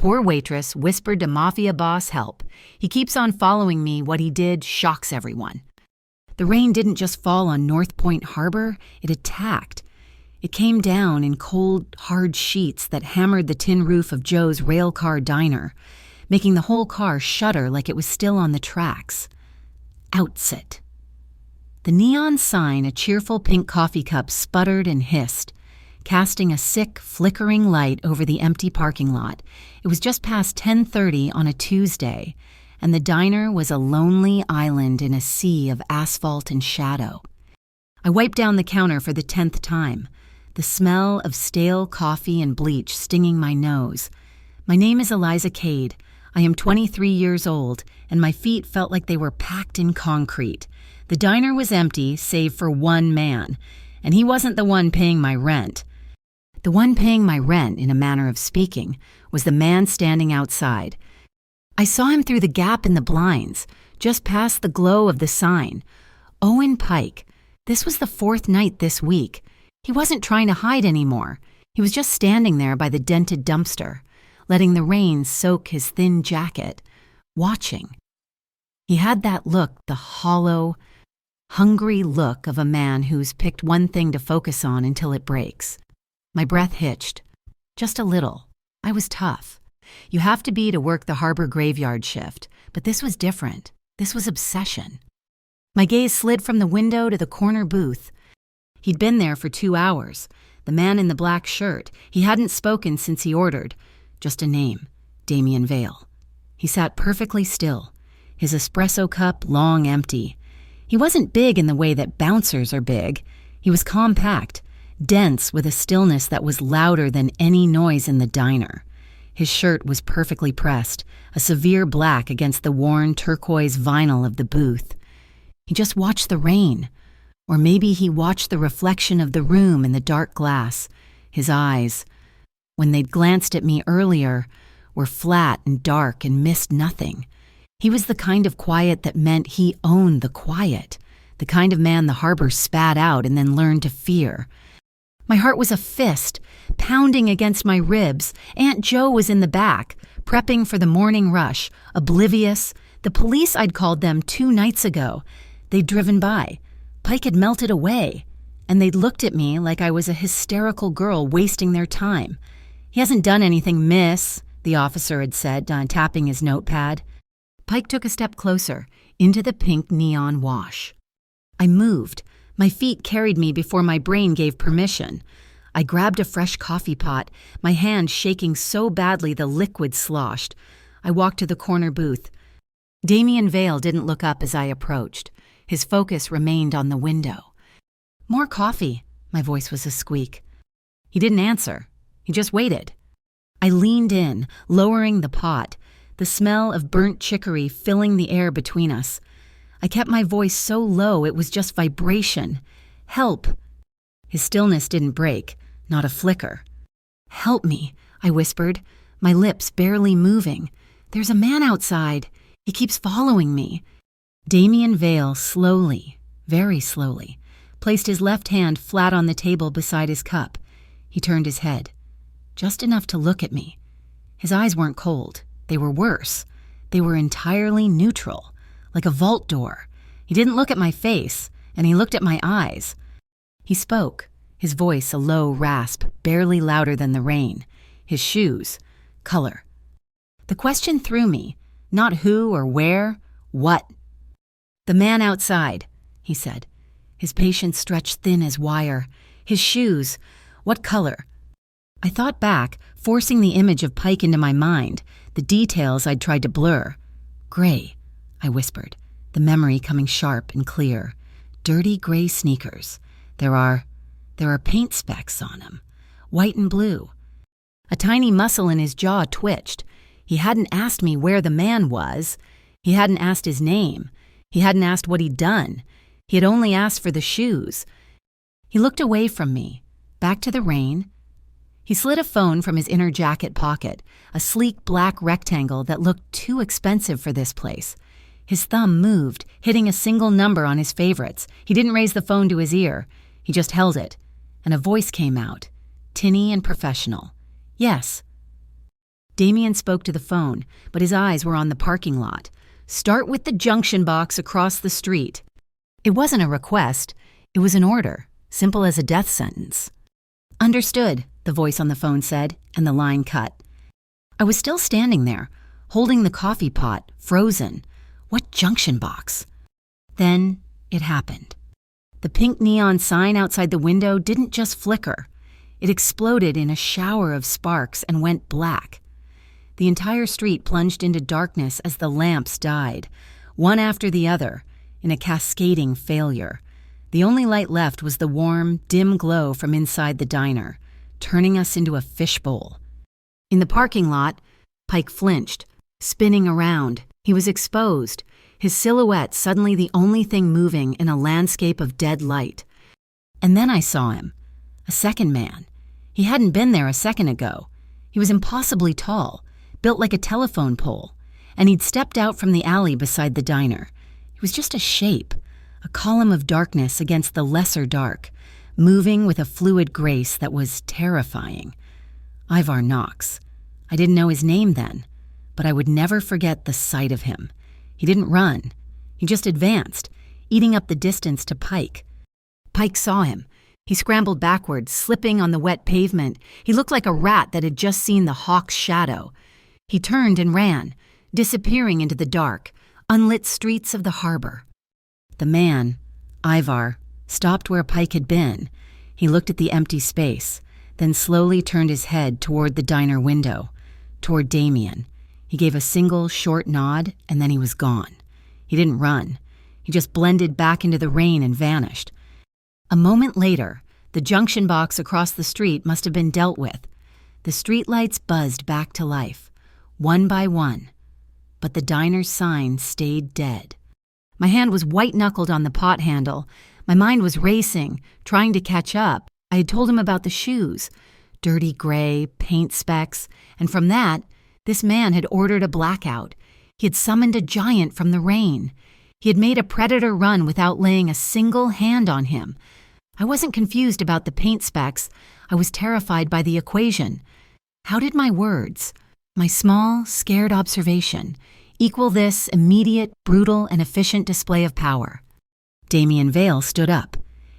Poor Waitress whispered to Mafia Boss help. He keeps on following me. What he did shocks everyone. The rain didn't just fall on North Point Harbor, it attacked. It came down in cold, hard sheets that hammered the tin roof of Joe's railcar diner, making the whole car shudder like it was still on the tracks. Outsit. The neon sign, a cheerful pink coffee cup, sputtered and hissed, casting a sick, flickering light over the empty parking lot. It was just past 10:30 on a Tuesday, and the diner was a lonely island in a sea of asphalt and shadow. I wiped down the counter for the 10th time, the smell of stale coffee and bleach stinging my nose. My name is Eliza Cade. I am 23 years old, and my feet felt like they were packed in concrete. The diner was empty, save for one man, and he wasn't the one paying my rent. The one paying my rent, in a manner of speaking, was the man standing outside. I saw him through the gap in the blinds, just past the glow of the sign. Owen Pike. This was the 4th night this week. He wasn't trying to hide anymore. He was just standing there by the dented dumpster, letting the rain soak his thin jacket, watching. He had that look, the hollow, hungry look of a man who's picked one thing to focus on until it breaks. My breath hitched. Just a little. I was tough. You have to be to work the harbor graveyard shift, but this was different. This was obsession. My gaze slid from the window to the corner booth. He'd been there for 2 hours. The man in the black shirt. He hadn't spoken since he ordered. Just a name, Damien Vale. He sat perfectly still, his espresso cup long empty. He wasn't big in the way that bouncers are big. He was compact, dense with a stillness that was louder than any noise in the diner. His shirt was perfectly pressed, a severe black against the worn turquoise vinyl of the booth. He just watched the rain. Or maybe he watched the reflection of the room in the dark glass. His eyes, when they'd glanced at me earlier, were flat and dark and missed nothing. He was the kind of quiet that meant he owned the quiet, the kind of man the harbor spat out and then learned to fear. My heart was a fist, pounding against my ribs. Aunt Jo was in the back, prepping for the morning rush, oblivious. The police, I'd called them 2 nights ago. They'd driven by. Pike had melted away, and they'd looked at me like I was a hysterical girl wasting their time. "He hasn't done anything, miss," the officer had said, tapping his notepad. Pike took a step closer, into the pink neon wash. I moved. My feet carried me before my brain gave permission. I grabbed a fresh coffee pot, my hand shaking so badly the liquid sloshed. I walked to the corner booth. Damien Vale didn't look up as I approached. His focus remained on the window. "More coffee," my voice was a squeak. He didn't answer. He just waited. I leaned in, lowering the pot, the smell of burnt chicory filling the air between us. I kept my voice so low it was just vibration. "Help." His stillness didn't break, not a flicker. "Help me," I whispered, my lips barely moving. "There's a man outside. He keeps following me." Damien Vale slowly, very slowly, placed his left hand flat on the table beside his cup. He turned his head, just enough to look at me. His eyes weren't cold. They were worse. They were entirely neutral, like a vault door. He didn't look at my face, and he looked at my eyes. He spoke, his voice a low rasp, barely louder than the rain. His shoes, color. The question threw me, not who or where, what. "The man outside," he said. His patience stretched thin as wire. "His shoes, what color?" I thought back, forcing the image of Pike into my mind, the details I'd tried to blur. "Gray," I whispered, the memory coming sharp and clear. "Dirty gray sneakers. There are paint specks on them, white and blue." A tiny muscle in his jaw twitched. He hadn't asked me where the man was. He hadn't asked his name. He hadn't asked what he'd done. He had only asked for the shoes. He looked away from me, back to the rain. He slid a phone from his inner jacket pocket, a sleek black rectangle that looked too expensive for this place. His thumb moved, hitting a single number on his favorites. He didn't raise the phone to his ear. He just held it, and a voice came out, tinny and professional. "Yes." Damien spoke to the phone, but his eyes were on the parking lot. "Start with the junction box across the street." It wasn't a request. It was an order, simple as a death sentence. "Understood," the voice on the phone said, and the line cut. I was still standing there, holding the coffee pot, frozen. What junction box? Then it happened. The pink neon sign outside the window didn't just flicker. It exploded in a shower of sparks and went black. The entire street plunged into darkness as the lamps died, one after the other, in a cascading failure. The only light left was the warm, dim glow from inside the diner, turning us into a fishbowl. In the parking lot, Pike flinched, spinning around. He was exposed, his silhouette suddenly the only thing moving in a landscape of dead light. And then I saw him, a second man. He hadn't been there a second ago. He was impossibly tall, built like a telephone pole, and he'd stepped out from the alley beside the diner. He was just a shape, a column of darkness against the lesser dark, moving with a fluid grace that was terrifying. Ivar Knox. I didn't know his name then, but I would never forget the sight of him. He didn't run. He just advanced, eating up the distance to Pike. Pike saw him. He scrambled backwards, slipping on the wet pavement. He looked like a rat that had just seen the hawk's shadow. He turned and ran, disappearing into the dark, unlit streets of the harbor. The man, Ivar, stopped where Pike had been. He looked at the empty space, then slowly turned his head toward the diner window, toward Damien. He gave a single, short nod, and then he was gone. He didn't run. He just blended back into the rain and vanished. A moment later, the junction box across the street must have been dealt with. The streetlights buzzed back to life, one by one, but the diner's sign stayed dead. My hand was white-knuckled on the pot handle. My mind was racing, trying to catch up. I had told him about the shoes, dirty gray, paint specks, and from that, this man had ordered a blackout. He had summoned a giant from the rain. He had made a predator run without laying a single hand on him. I wasn't confused about the paint specks. I was terrified by the equation. How did my words, my small, scared observation, equal this immediate, brutal, and efficient display of power? Damien Vale stood up.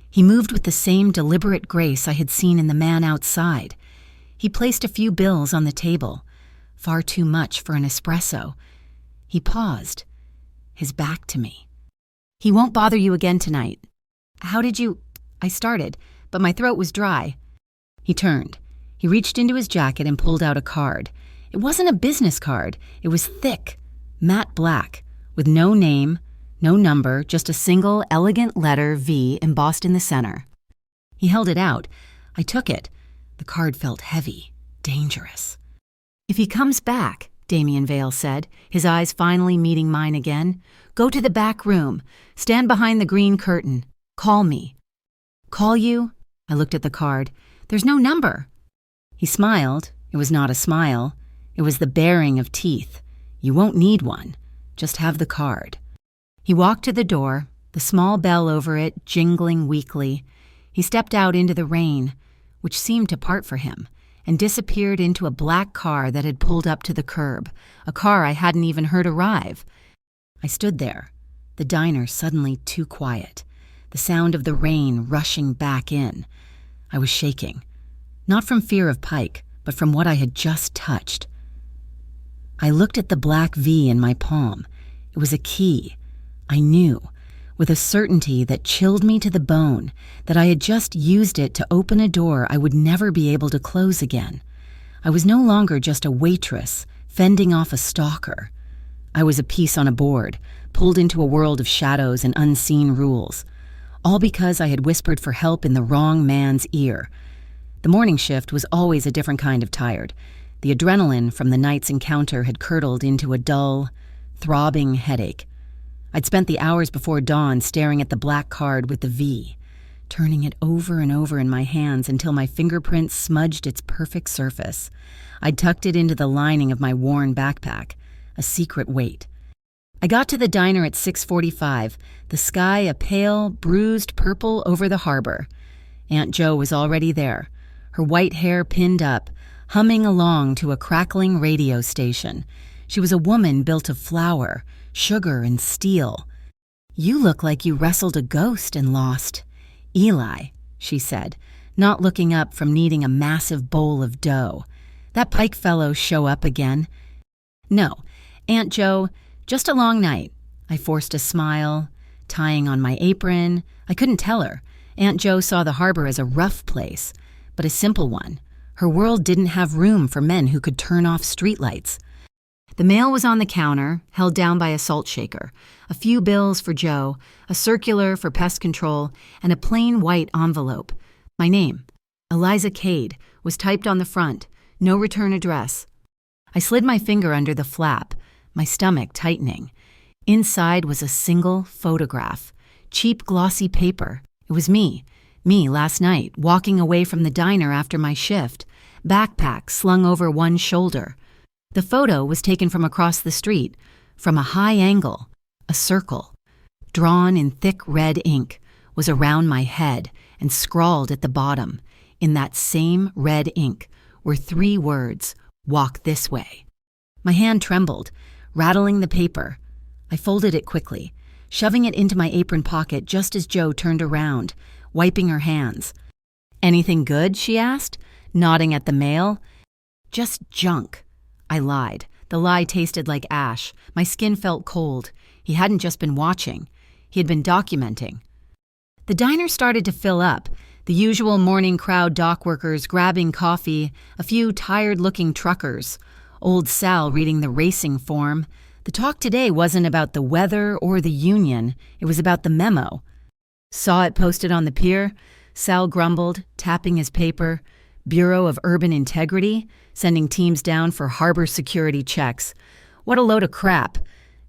He moved with the same deliberate grace I had seen in the man outside. He placed a few bills on the table, far too much for an espresso. He paused, his back to me. "He won't bother you again tonight." "How did you—" I started, but my throat was dry. He turned. He reached into his jacket and pulled out a card. It wasn't a business card. It was thick, matte black, with no name, no number, just a single, elegant letter V embossed in the center. He held it out. I took it. The card felt heavy, dangerous. "If he comes back," Damien Vale said, his eyes finally meeting mine again, "go to the back room. Stand behind the green curtain. Call me." "Call you?" I looked at the card. "There's no number." He smiled. It was not a smile. It was the baring of teeth. "You won't need one. Just have the card." He walked to the door, the small bell over it jingling weakly. He stepped out into the rain, which seemed to part for him, and disappeared into a black car that had pulled up to the curb, a car I hadn't even heard arrive. I stood there, the diner suddenly too quiet, the sound of the rain rushing back in. I was shaking, not from fear of Pike, but from what I had just touched. I looked at the black V in my palm. It was a key. I knew, with a certainty that chilled me to the bone, that I had just used it to open a door I would never be able to close again. I was no longer just a waitress, fending off a stalker. I was a piece on a board, pulled into a world of shadows and unseen rules, all because I had whispered for help in the wrong man's ear. The morning shift was always a different kind of tired. The adrenaline from the night's encounter had curdled into a dull, throbbing headache. I'd spent the hours before dawn staring at the black card with the V, turning it over and over in my hands until my fingerprints smudged its perfect surface. I'd tucked it into the lining of my worn backpack, a secret weight. I got to the diner at 6:45, the sky a pale, bruised purple over the harbor. Aunt Jo was already there, her white hair pinned up, humming along to a crackling radio station. She was a woman built of flour, sugar, and steel. "You look like you wrestled a ghost and lost." "Eli," she said, not looking up from kneading a massive bowl of dough. "That Pike fellow show up again?" "No, Aunt Joe, just a long night." I forced a smile, tying on my apron. I couldn't tell her. Aunt Joe saw the harbor as a rough place, but a simple one. Her world didn't have room for men who could turn off streetlights. The mail was on the counter, held down by a salt shaker. A few bills for Joe, a circular for pest control, and a plain white envelope. My name, Eliza Cade, was typed on the front. No return address. I slid my finger under the flap, my stomach tightening. Inside was a single photograph. Cheap, glossy paper. It was me last night, walking away from the diner after my shift, backpack slung over one shoulder. The photo was taken from across the street, from a high angle. A circle, drawn in thick red ink, was around my head and scrawled at the bottom. In that same red ink were 3 words, "Walk this way." My hand trembled, rattling the paper. I folded it quickly, shoving it into my apron pocket just as Joe turned around, wiping her hands. "Anything good?" she asked, nodding at the mail. "Just junk." I lied. The lie tasted like ash. My skin felt cold. He hadn't just been watching. He had been documenting. The diner started to fill up. The usual morning crowd, dock workers grabbing coffee, a few tired-looking truckers, old Sal reading the racing form. The talk today wasn't about the weather or the union. It was about the memo. "Saw it posted on the pier," Sal grumbled, tapping his paper. "Bureau of Urban Integrity, sending teams down for harbor security checks. What a load of crap.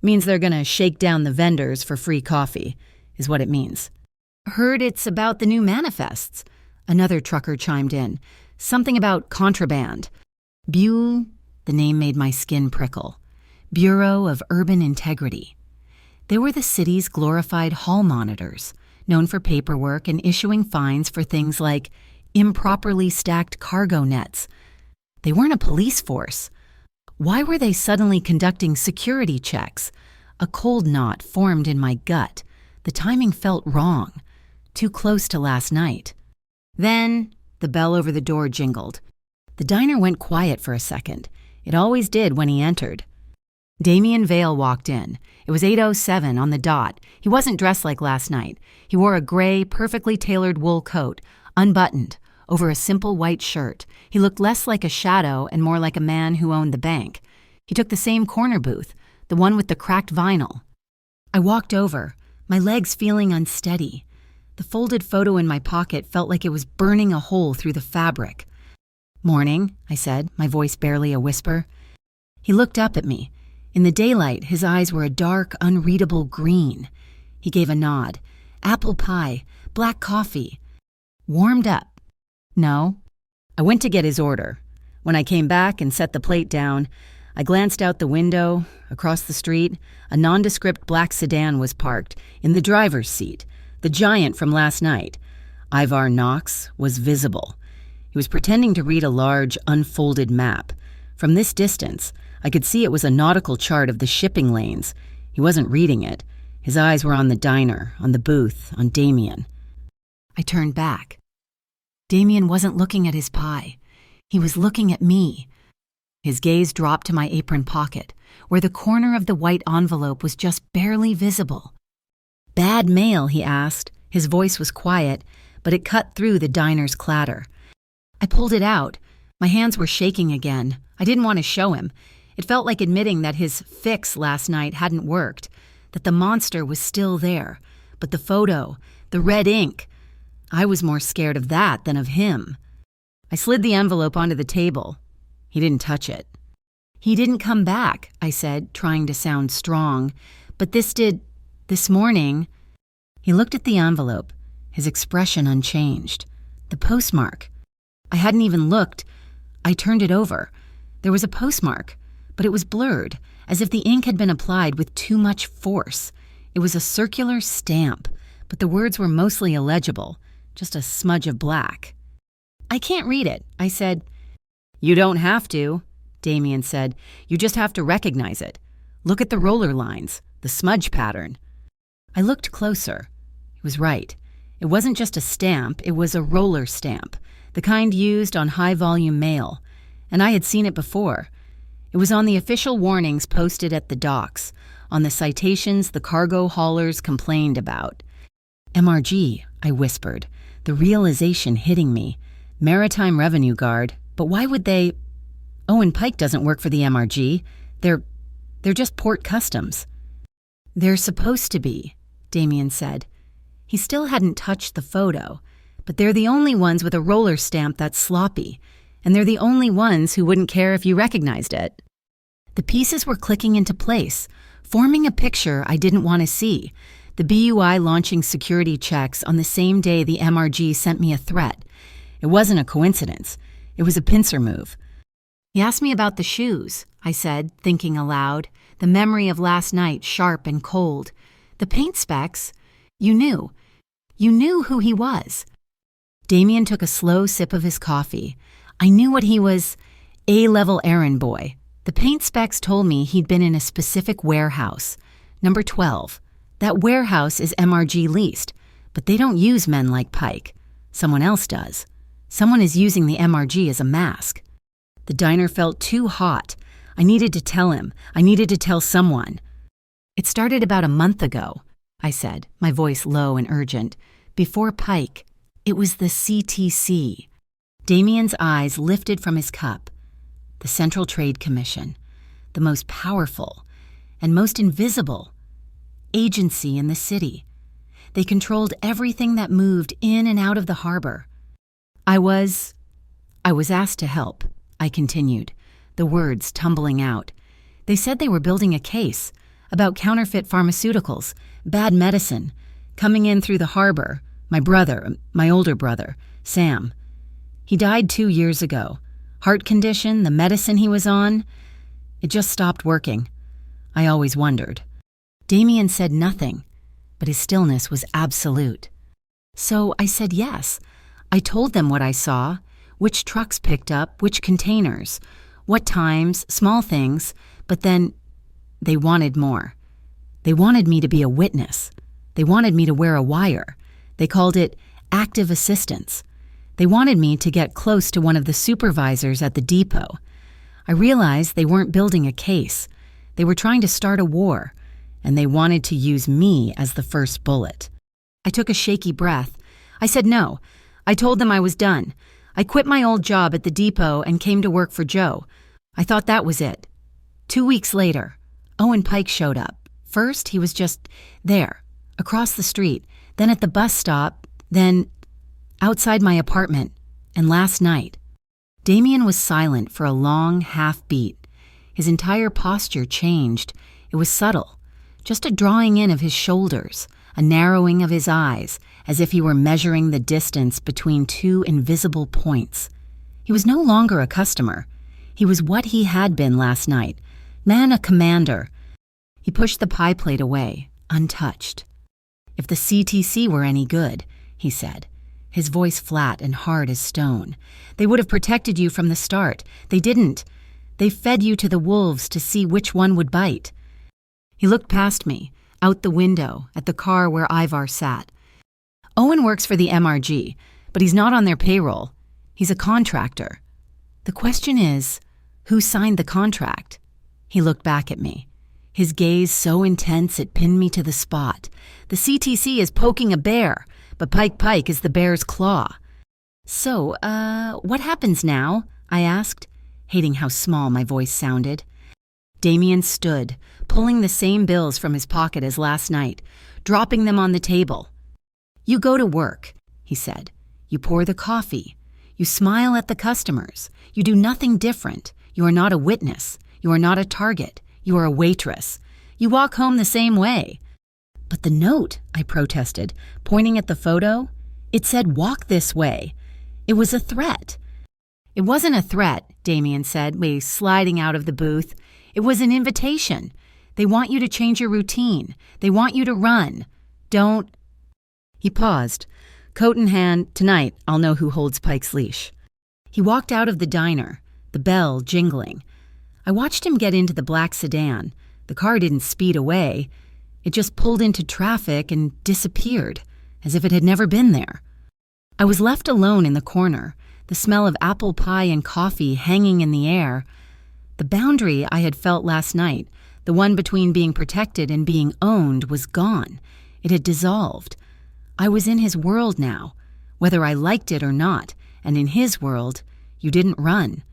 Means they're gonna shake down the vendors for free coffee, is what it means." "Heard it's about the new manifests," another trucker chimed in. "Something about contraband." The name made my skin prickle. Bureau of Urban Integrity. They were the city's glorified hall monitors, known for paperwork and issuing fines for things like improperly stacked cargo nets. They weren't a police force. Why were they suddenly conducting security checks? A cold knot formed in my gut. The timing felt wrong. Too close to last night. Then, the bell over the door jingled. The diner went quiet for a second. It always did when he entered. Damian Vale walked in. It was 8:07 on the dot. He wasn't dressed like last night. He wore a gray, perfectly tailored wool coat, unbuttoned, over a simple white shirt. He looked less like a shadow and more like a man who owned the bank. He took the same corner booth, the one with the cracked vinyl. I walked over, my legs feeling unsteady. The folded photo in my pocket felt like it was burning a hole through the fabric. "Morning," I said, my voice barely a whisper. He looked up at me. In the daylight, his eyes were a dark, unreadable green. He gave a nod. "Apple pie, black coffee." "Warmed up?" "No." I went to get his order. When I came back and set the plate down, I glanced out the window. Across the street, a nondescript black sedan was parked. In the driver's seat, the giant from last night, Ivar Knox, was visible. He was pretending to read a large, unfolded map. From this distance, I could see it was a nautical chart of the shipping lanes. He wasn't reading it. His eyes were on the diner, on the booth, on Damien. I turned back. Damien wasn't looking at his pie. He was looking at me. His gaze dropped to my apron pocket, where the corner of the white envelope was just barely visible. "Bad mail?" he asked. His voice was quiet, but it cut through the diner's clatter. I pulled it out. My hands were shaking again. I didn't want to show him. It felt like admitting that his fix last night hadn't worked, that the monster was still there. But the photo, the red ink, I was more scared of that than of him. I slid the envelope onto the table. He didn't touch it. "He didn't come back," I said, trying to sound strong. "But this morning." He looked at the envelope, his expression unchanged. The postmark. I hadn't even looked. I turned it over. There was a postmark, but it was blurred, as if the ink had been applied with too much force. It was a circular stamp, but the words were mostly illegible, just a smudge of black. "I can't read it," I said. You don't have to, Damien said. You just have to recognize it. Look at the roller lines, the smudge pattern. I looked closer. He was right. It wasn't just a stamp, it was a roller stamp, the kind used on high-volume mail. And I had seen it before. It was on the official warnings posted at the docks, on the citations the cargo haulers complained about. MRG, I whispered, the realization hitting me. Maritime Revenue Guard, but why would they? Owen Pike doesn't work for the MRG. They're just Port Customs. They're supposed to be, Damien said. He still hadn't touched the photo, but they're the only ones with a roller stamp that's sloppy, and they're the only ones who wouldn't care if you recognized it. The pieces were clicking into place, forming a picture I didn't want to see. The BUI launching security checks on the same day the MRG sent me a threat. It wasn't a coincidence. It was a pincer move. He asked me about the shoes, I said, thinking aloud, the memory of last night sharp and cold. The paint specks. You knew. You knew who he was. Damien took a slow sip of his coffee. I knew what he was. A-level errand boy. The paint specs told me he'd been in a specific warehouse. Number 12. That warehouse is MRG leased, but they don't use men like Pike. Someone else does. Someone is using the MRG as a mask. The diner felt too hot. I needed to tell him. I needed to tell someone. It started about a month ago, I said, my voice low and urgent. Before Pike. It was the CTC. Damien's eyes lifted from his cup. The Central Trade Commission. The most powerful and most invisible agency in the city. They controlled everything that moved in and out of the harbor. I was asked to help, I continued, the words tumbling out. They said they were building a case about counterfeit pharmaceuticals, bad medicine, coming in through the harbor. My older brother, Sam. He died 2 years ago. Heart condition, the medicine he was on, it just stopped working. I always wondered. Damien said nothing, but his stillness was absolute. So I said yes. I told them what I saw, which trucks picked up, which containers, what times, small things, but then they wanted more. They wanted me to be a witness. They wanted me to wear a wire. They called it active assistance. They wanted me to get close to one of the supervisors at the depot. I realized they weren't building a case. They were trying to start a war, and they wanted to use me as the first bullet. I took a shaky breath. I said no. I told them I was done. I quit my old job at the depot and came to work for Joe. I thought that was it. 2 weeks later, Owen Pike showed up. First, he was just there, across the street, then at the bus stop, then outside my apartment, and last night. Damien was silent for a long half-beat. His entire posture changed. It was subtle, just a drawing in of his shoulders, a narrowing of his eyes, as if he were measuring the distance between two invisible points. He was no longer a customer. He was what he had been last night, a commander. He pushed the pie plate away, untouched. If the CTC were any good, he said, his voice flat and hard as stone, they would have protected you from the start. They didn't. They fed you to the wolves to see which one would bite. He looked past me, out the window, at the car where Ivar sat. Owen works for the MRG, but he's not on their payroll. He's a contractor. The question is, who signed the contract? He looked back at me. His gaze so intense it pinned me to the spot. The CTC is poking a bear, but Pike is the bear's claw. So, what happens now? I asked, hating how small my voice sounded. Damien stood, pulling the same bills from his pocket as last night, dropping them on the table. You go to work, he said. You pour the coffee. You smile at the customers. You do nothing different. You are not a witness. You are not a target. You are a waitress. You walk home the same way. But the note, I protested, pointing at the photo, it said walk this way. It was a threat. It wasn't a threat, Damien said, sliding out of the booth. It was an invitation. They want you to change your routine. They want you to run. Don't. He paused. Coat in hand, tonight I'll know who holds Pike's leash. He walked out of the diner, the bell jingling. I watched him get into the black sedan. The car didn't speed away. It just pulled into traffic and disappeared, as if it had never been there. I was left alone in the corner, the smell of apple pie and coffee hanging in the air. The boundary I had felt last night, the one between being protected and being owned, was gone. It had dissolved. I was in his world now, whether I liked it or not, and in his world, you didn't run.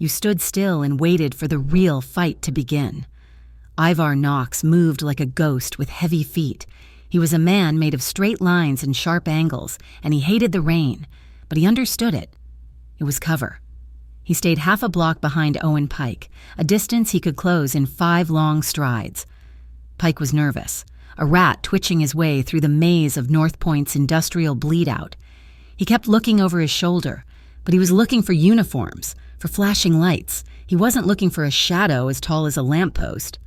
You stood still and waited for the real fight to begin. Ivar Knox moved like a ghost with heavy feet. He was a man made of straight lines and sharp angles, and he hated the rain, but he understood it. It was cover. He stayed half a block behind Owen Pike, a distance he could close in 5 long strides. Pike was nervous, a rat twitching his way through the maze of North Point's industrial bleed-out. He kept looking over his shoulder, but he was looking for uniforms, for flashing lights. He wasn't looking for a shadow as tall as a lamppost.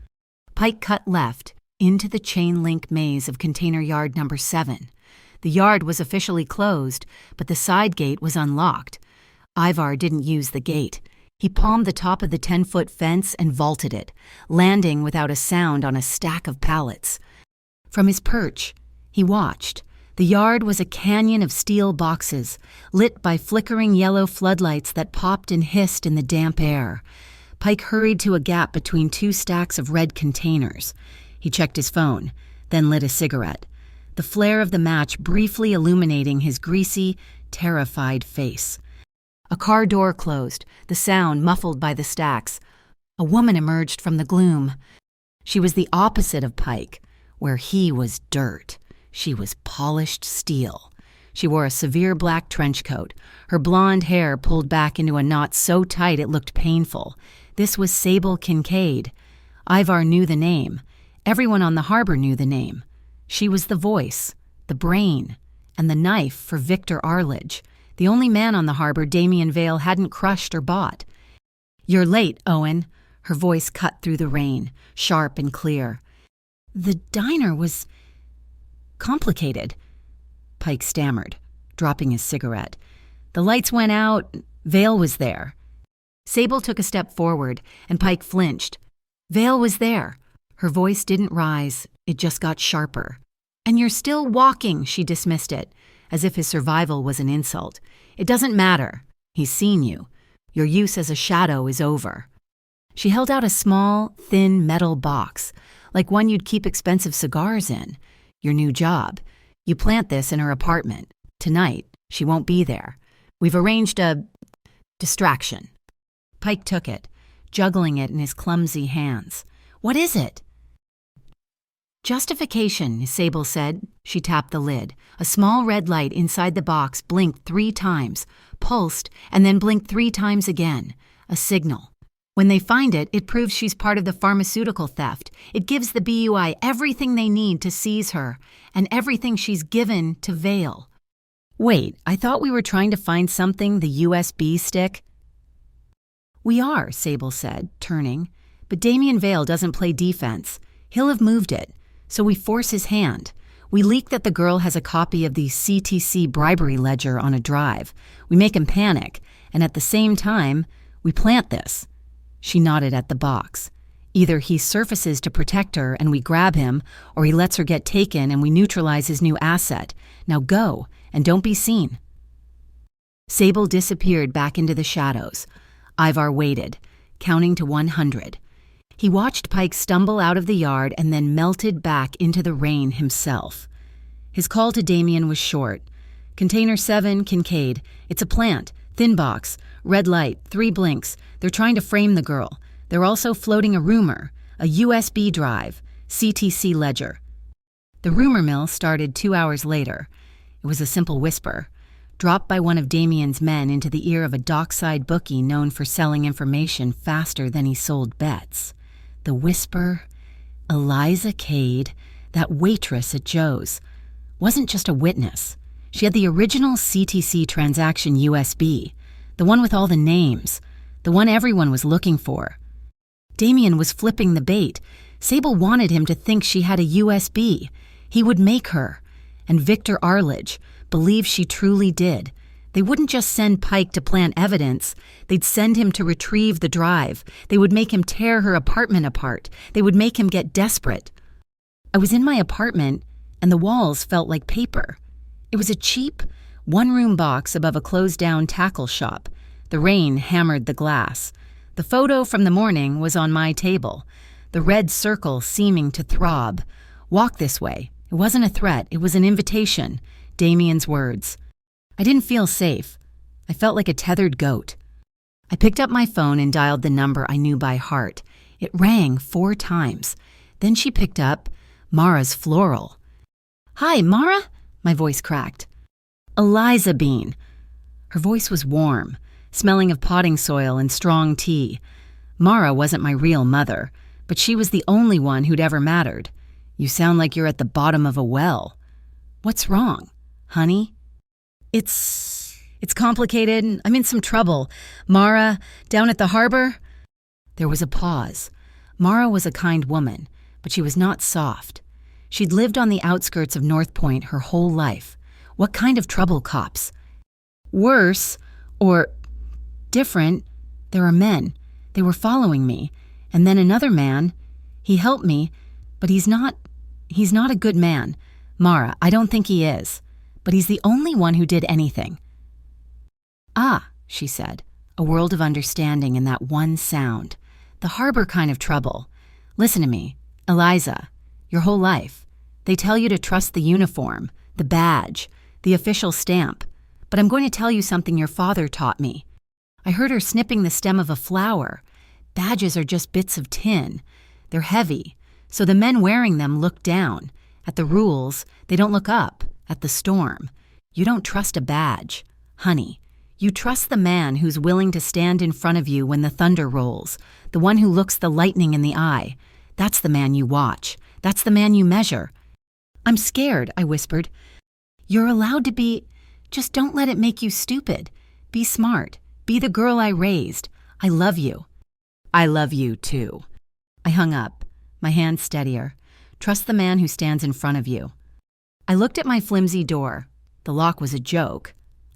Pike cut left, into the chain-link maze of Container Yard number 7. The yard was officially closed, but the side gate was unlocked. Ivar didn't use the gate. He palmed the top of the 10-foot fence and vaulted it, landing without a sound on a stack of pallets. From his perch, he watched. The yard was a canyon of steel boxes, lit by flickering yellow floodlights that popped and hissed in the damp air. Pike hurried to a gap between 2 stacks of red containers. He checked his phone, then lit a cigarette, the flare of the match briefly illuminating his greasy, terrified face. A car door closed, the sound muffled by the stacks. A woman emerged from the gloom. She was the opposite of Pike, where he was dirt. She was polished steel. She wore a severe black trench coat, her blonde hair pulled back into a knot so tight it looked painful. This was Sable Kincaid. Ivar knew the name. Everyone on the harbor knew the name. She was the voice, the brain, and the knife for Victor Arledge, the only man on the harbor Damien Vale hadn't crushed or bought. "You're late, Owen." Her voice cut through the rain, sharp and clear. "The diner was complicated," Pike stammered, dropping his cigarette. "The lights went out. Vale was there." Sable took a step forward, and Pike flinched. Vale was there. Her voice didn't rise. It just got sharper. "And you're still walking," she dismissed it, as if his survival was an insult. "It doesn't matter. He's seen you. Your use as a shadow is over." She held out a small, thin metal box, like one you'd keep expensive cigars in. "Your new job. You plant this in her apartment. Tonight, she won't be there. We've arranged a distraction." Pike took it, juggling it in his clumsy hands. "What is it?" "Justification," Sable said. She tapped the lid. A small red light inside the box blinked 3 times, pulsed, and then blinked 3 times again. A signal. When they find it, it proves she's part of the pharmaceutical theft. It gives the BUI everything they need to seize her, and everything she's given to Vale. "Wait, I thought we were trying to find something the USB stick?" "We are," Sable said, turning. "But Damien Vale doesn't play defense. He'll have moved it. So we force his hand. We leak that the girl has a copy of the CTC bribery ledger on a drive. We make him panic, and at the same time, we plant this." She nodded at the box. "Either he surfaces to protect her and we grab him, or he lets her get taken and we neutralize his new asset. Now go, and don't be seen." Sable disappeared back into the shadows. Ivar waited, counting to 100. He watched Pike stumble out of the yard and then melted back into the rain himself. His call to Damien was short. "Container 7, Kincaid. It's a plant. Thin box. Red light. 3 blinks. They're trying to frame the girl. They're also floating a rumor. A USB drive. CTC ledger." The rumor mill started 2 hours later. It was a simple whisper, dropped by one of Damien's men into the ear of a dockside bookie known for selling information faster than he sold bets. The whisper, Eliza Cade, that waitress at Joe's, wasn't just a witness. She had the original CTC transaction USB, the one with all the names, the one everyone was looking for. Damien was flipping the bait. Sable wanted him to think she had a USB. He would make her. And Victor Arledge believed she truly did. They wouldn't just send Pike to plant evidence. They'd send him to retrieve the drive. They would make him tear her apartment apart. They would make him get desperate. I was in my apartment, and the walls felt like paper. It was a cheap, one-room box above a closed-down tackle shop. The rain hammered the glass. The photo from the morning was on my table, the red circle seeming to throb. Walk this way. It wasn't a threat. It was an invitation. Damien's words. I didn't feel safe. I felt like a tethered goat. I picked up my phone and dialed the number I knew by heart. It rang 4 times. Then she picked up Mara's floral. "Hi, Mara?" My voice cracked. "Eliza Bean." Her voice was warm, smelling of potting soil and strong tea. Mara wasn't my real mother, but she was the only one who'd ever mattered. "You sound like you're at the bottom of a well." "What's wrong, honey?" It's complicated. I'm in some trouble. Mara, down at the harbor?" There was a pause. Mara was a kind woman, but she was not soft. She'd lived on the outskirts of North Point her whole life. What kind of trouble, cops? Worse, or different, there are men. They were following me. And then another man. He helped me, but he's not a good man. Mara, I don't think he is. But he's the only one who did anything. "Ah," she said, a world of understanding in that one sound. "The harbor kind of trouble. Listen to me, Eliza, your whole life. They tell you to trust the uniform, the badge, the official stamp. But I'm going to tell you something your father taught me. I heard her snipping the stem of a flower. Badges are just bits of tin. They're heavy, so the men wearing them look down. At the rules, they don't look up. At the storm. You don't trust a badge. Honey, you trust the man who's willing to stand in front of you when the thunder rolls, the one who looks the lightning in the eye. That's the man you watch. That's the man you measure." "I'm scared," I whispered. "You're allowed to be. Just don't let it make you stupid. Be smart. Be the girl I raised. I love you." "I love you, too." I hung up, my hand steadier. Trust the man who stands in front of you. I looked at my flimsy door. The lock was a joke.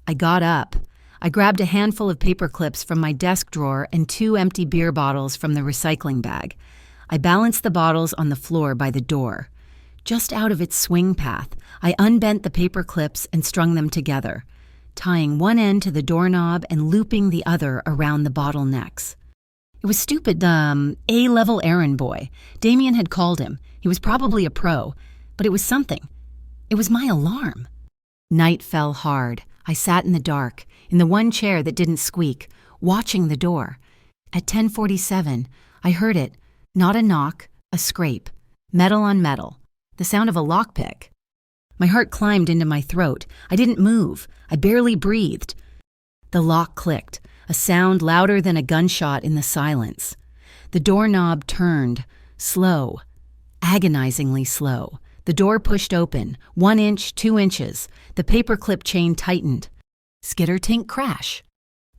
I got up. I grabbed a handful of paper clips from my desk drawer and 2 empty beer bottles from the recycling bag. I balanced the bottles on the floor by the door. Just out of its swing path, I unbent the paper clips and strung them together, tying one end to the doorknob and looping the other around the bottle necks. It was stupid, A-level errand boy. Damien had called him. He was probably a pro, but it was something. It was my alarm. Night fell hard. I sat in the dark, in the one chair that didn't squeak, watching the door. At 10:47, I heard it. Not a knock, a scrape. Metal on metal. The sound of a lockpick. My heart climbed into my throat. I didn't move. I barely breathed. The lock clicked, a sound louder than a gunshot in the silence. The doorknob turned, slow, agonizingly slow. The door pushed open, 1 inch, 2 inches. The paperclip chain tightened. Skitter-tink crash.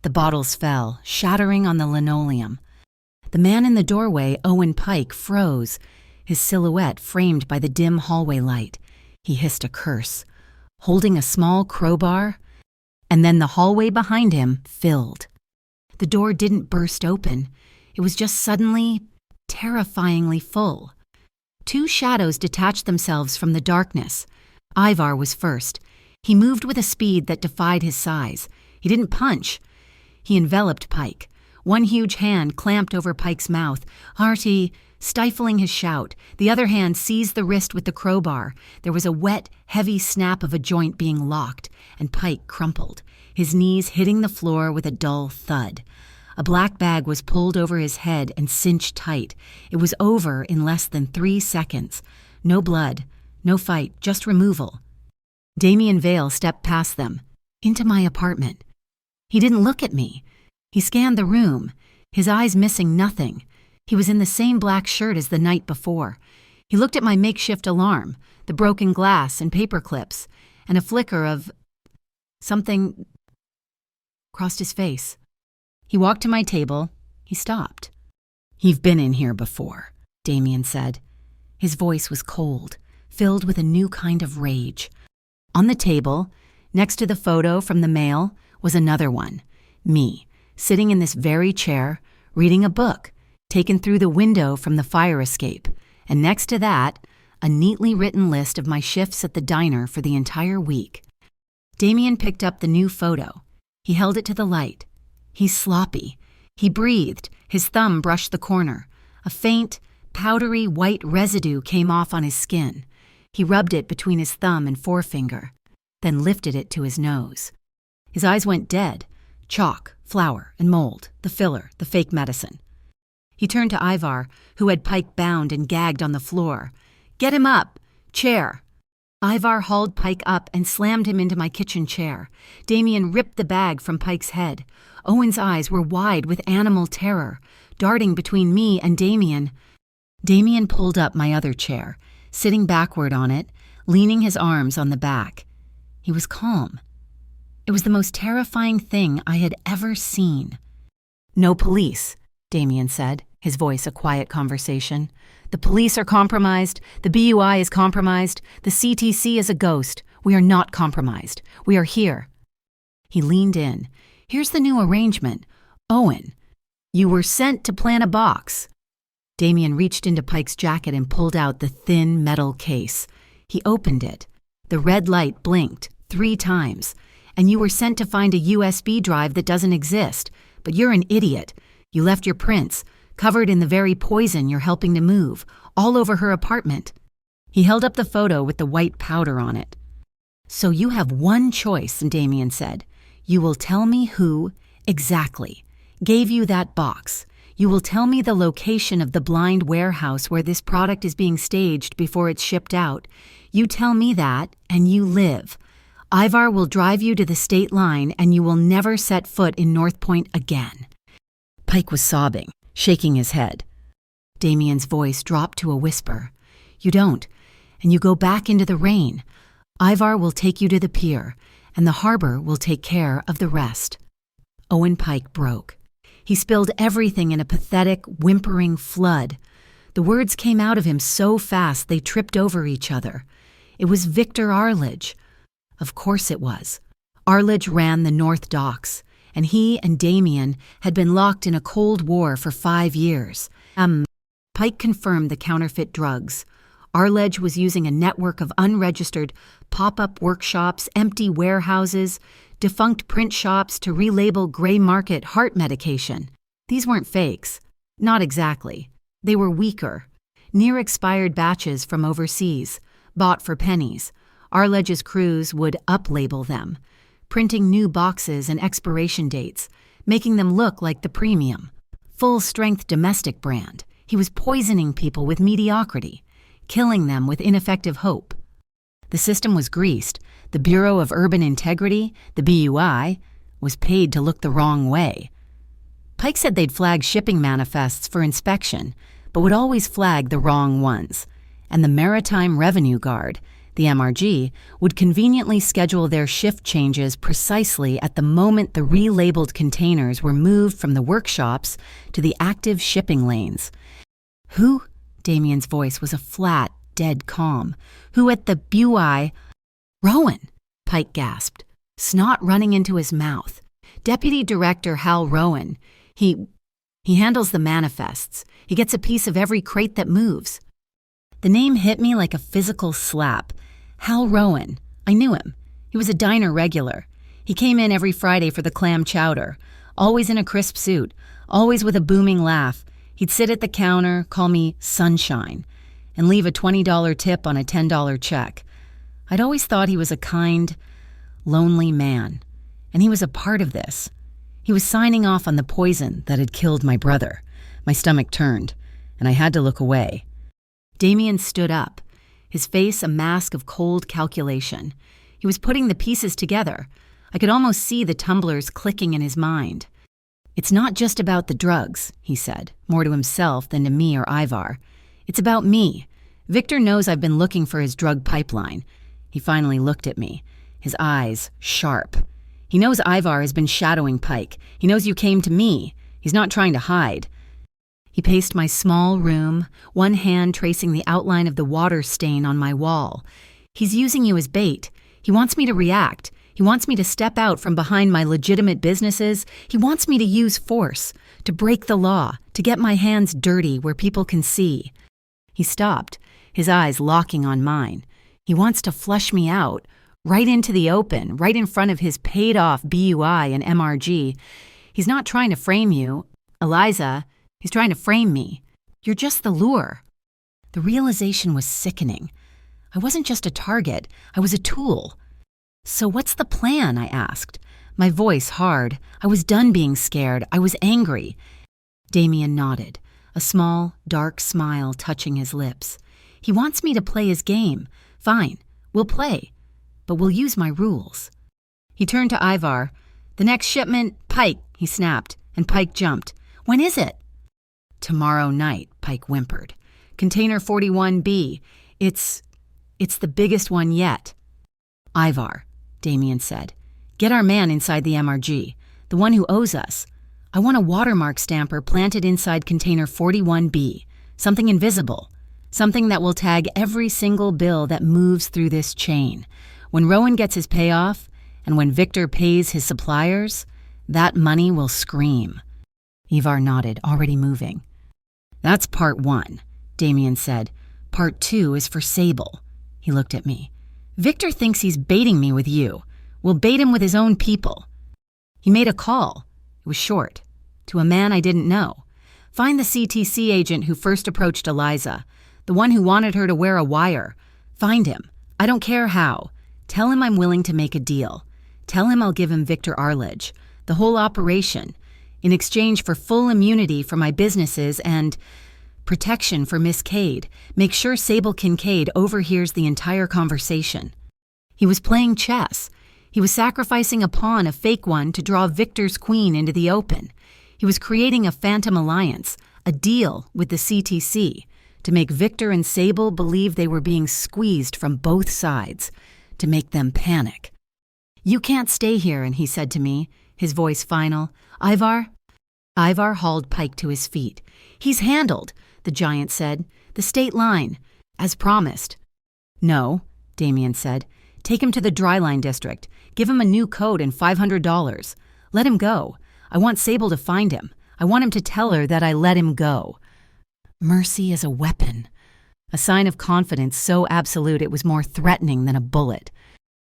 The bottles fell, shattering on the linoleum. The man in the doorway, Owen Pike, froze, his silhouette framed by the dim hallway light. He hissed a curse, holding a small crowbar, and then the hallway behind him filled. The door didn't burst open. It was just suddenly, terrifyingly full. 2 shadows detached themselves from the darkness. Ivar was first. He moved with a speed that defied his size. He didn't punch. He enveloped Pike. One huge hand clamped over Pike's mouth, Artie, stifling his shout. The other hand seized the wrist with the crowbar. There was a wet, heavy snap of a joint being locked, and Pike crumpled, his knees hitting the floor with a dull thud. A black bag was pulled over his head and cinched tight. It was over in less than 3 seconds. No blood, no fight, just removal. Damien Vale stepped past them, into my apartment. He didn't look at me. He scanned the room, his eyes missing nothing. He was in the same black shirt as the night before. He looked at my makeshift alarm, the broken glass and paper clips, and a flicker of something crossed his face. He walked to my table. He stopped. "You've been in here before," Damien said. His voice was cold, filled with a new kind of rage. On the table, next to the photo from the mail, was another one. Me, sitting in this very chair, reading a book, taken through the window from the fire escape. And next to that, a neatly written list of my shifts at the diner for the entire week. Damien picked up the new photo. He held it to the light. He's sloppy. He breathed. His thumb brushed the corner. A faint, powdery white residue came off on his skin. He rubbed it between his thumb and forefinger, then lifted it to his nose. His eyes went dead. Chalk, flour, and mold, the filler, the fake medicine. He turned to Ivar, who had Pike bound and gagged on the floor. "Get him up! Chair!" Ivar hauled Pike up and slammed him into my kitchen chair. Damien ripped the bag from Pike's head. Owen's eyes were wide with animal terror, darting between me and Damien. Damien pulled up my other chair, sitting backward on it, leaning his arms on the back. He was calm. It was the most terrifying thing I had ever seen. "No police," Damien said, his voice a quiet conversation. "The police are compromised. The BUI is compromised. The CTC is a ghost. We are not compromised. We are here." He leaned in. "Here's the new arrangement. Owen, you were sent to plant a box." Damien reached into Pike's jacket and pulled out the thin metal case. He opened it. The red light blinked 3 times. "And you were sent to find a USB drive that doesn't exist. But you're an idiot. You left your prints, covered in the very poison you're helping to move, all over her apartment." He held up the photo with the white powder on it. "So you have one choice," Damien said. "You will tell me who, exactly, gave you that box. You will tell me the location of the blind warehouse where this product is being staged before it's shipped out. You tell me that, and you live. Ivar will drive you to the state line, and you will never set foot in North Point again." Pike was sobbing, shaking his head. Damien's voice dropped to a whisper. "You don't, and you go back into the rain. Ivar will take you to the pier, and the harbor will take care of the rest." Owen Pike broke. He spilled everything in a pathetic, whimpering flood. The words came out of him so fast they tripped over each other. It was Victor Arledge. Of course it was. Arledge ran the North Docks, and he and Damien had been locked in a Cold War for 5 years. Pike confirmed the counterfeit drugs. Arledge was using a network of unregistered pop-up workshops, empty warehouses, defunct print shops to relabel gray market heart medication. These weren't fakes. Not exactly. They were weaker. Near-expired batches from overseas, bought for pennies. Arledge's crews would up-label them, printing new boxes and expiration dates, making them look like the premium, full-strength domestic brand. He was poisoning people with mediocrity, killing them with ineffective hope. The system was greased. The Bureau of Urban Integrity, the BUI, was paid to look the wrong way. Pike said they'd flag shipping manifests for inspection, but would always flag the wrong ones. And the Maritime Revenue Guard, the MRG, would conveniently schedule their shift changes precisely at the moment the relabeled containers were moved from the workshops to the active shipping lanes. "Who?" Damien's voice was a flat, dead calm. "Who at the BUI?" "Rowan," Pike gasped, snot running into his mouth. "Deputy Director Hal Rowan. He handles the manifests. He gets a piece of every crate that moves." The name hit me like a physical slap. Hal Rowan. I knew him. He was a diner regular. He came in every Friday for the clam chowder, always in a crisp suit, always with a booming laugh. He'd sit at the counter, call me Sunshine, and leave a $20 tip on a $10 check. I'd always thought he was a kind, lonely man, and he was a part of this. He was signing off on the poison that had killed my brother. My stomach turned, and I had to look away. Damien stood up, his face a mask of cold calculation. He was putting the pieces together. I could almost see the tumblers clicking in his mind. "It's not just about the drugs," he said, more to himself than to me or Ivar. "It's about me. Victor knows I've been looking for his drug pipeline." He finally looked at me, his eyes sharp. "He knows Ivar has been shadowing Pike. He knows you came to me. He's not trying to hide." He paced my small room, one hand tracing the outline of the water stain on my wall. "He's using you as bait. He wants me to react. He wants me to step out from behind my legitimate businesses. He wants me to use force, to break the law, to get my hands dirty where people can see. He stopped, his eyes locking on mine. He wants to flush me out, right into the open, right in front of his paid-off BUI and MRG. He's not trying to frame you, Eliza. He's trying to frame me. You're just the lure. The realization was sickening. I wasn't just a target, I was a tool. So what's the plan? I asked, my voice hard. I was done being scared. I was angry. Damien nodded, a small, dark smile touching his lips. He wants me to play his game. Fine, we'll play, but we'll use my rules. He turned to Ivar. The next shipment, Pike, he snapped, and Pike jumped. When is it? Tomorrow night, Pike whimpered. Container 41B. It's the biggest one yet. Ivar, Damien said, get our man inside the MRG, the one who owes us. I want a watermark stamper planted inside container 41B, something invisible, something that will tag every single bill that moves through this chain. When Rowan gets his payoff, and when Victor pays his suppliers, that money will scream. Ivar nodded, already moving. That's part one, Damien said. Part two is for Sable. He looked at me. Victor thinks he's baiting me with you. We'll bait him with his own people. He made a call. It was short. To a man I didn't know. Find the CTC agent who first approached Eliza, the one who wanted her to wear a wire. Find him. I don't care how. Tell him I'm willing to make a deal. Tell him I'll give him Victor Arledge, the whole operation, in exchange for full immunity for my businesses and protection for Miss Cade. Make sure Sable Kincaid overhears the entire conversation. He was playing chess. He was sacrificing a pawn, a fake one, to draw Victor's queen into the open. He was creating a phantom alliance, a deal with the CTC, to make Victor and Sable believe they were being squeezed from both sides, to make them panic. You can't stay here, and he said to me, his voice final. Ivar hauled Pike to his feet. He's handled, the giant said. The state line, as promised. No, Damien said. Take him to the dryline district. Give him a new coat and $500. Let him go. I want Sable to find him. I want him to tell her that I let him go. Mercy is a weapon. A sign of confidence so absolute it was more threatening than a bullet.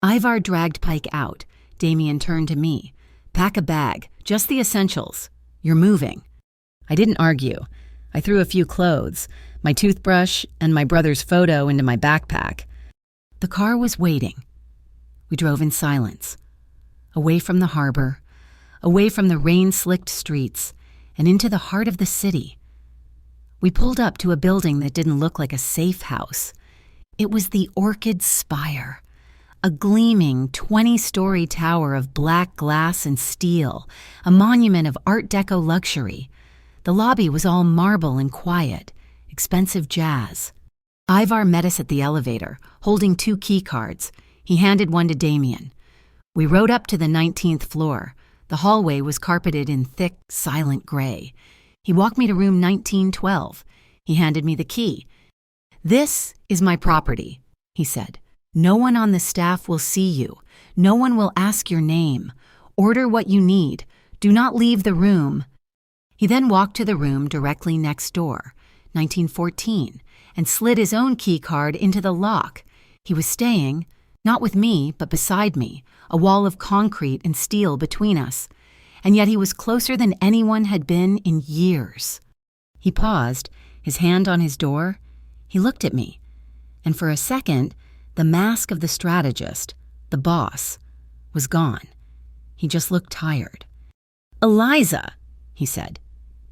Ivar dragged Pike out. Damien turned to me. Pack a bag, just the essentials. You're moving. I didn't argue. I threw a few clothes, my toothbrush, and my brother's photo into my backpack. The car was waiting. We drove in silence, away from the harbor, away from the rain-slicked streets, and into the heart of the city. We pulled up to a building that didn't look like a safe house. It was the Orchid Spire, a gleaming 20-story tower of black glass and steel, a monument of Art Deco luxury. The lobby was all marble and quiet, expensive jazz. Ivar met us at the elevator, holding 2 key cards. He handed one to Damien. We rode up to the 19th floor. The hallway was carpeted in thick, silent gray. He walked me to room 1912. He handed me the key. This is my property, he said. No one on the staff will see you. No one will ask your name. Order what you need. Do not leave the room. He then walked to the room directly next door, 1914, and slid his own key card into the lock. He was staying, not with me, but beside me, a wall of concrete and steel between us. And yet he was closer than anyone had been in years. He paused, his hand on his door. He looked at me, and for a second, the mask of the strategist, the boss, was gone. He just looked tired. Eliza, he said.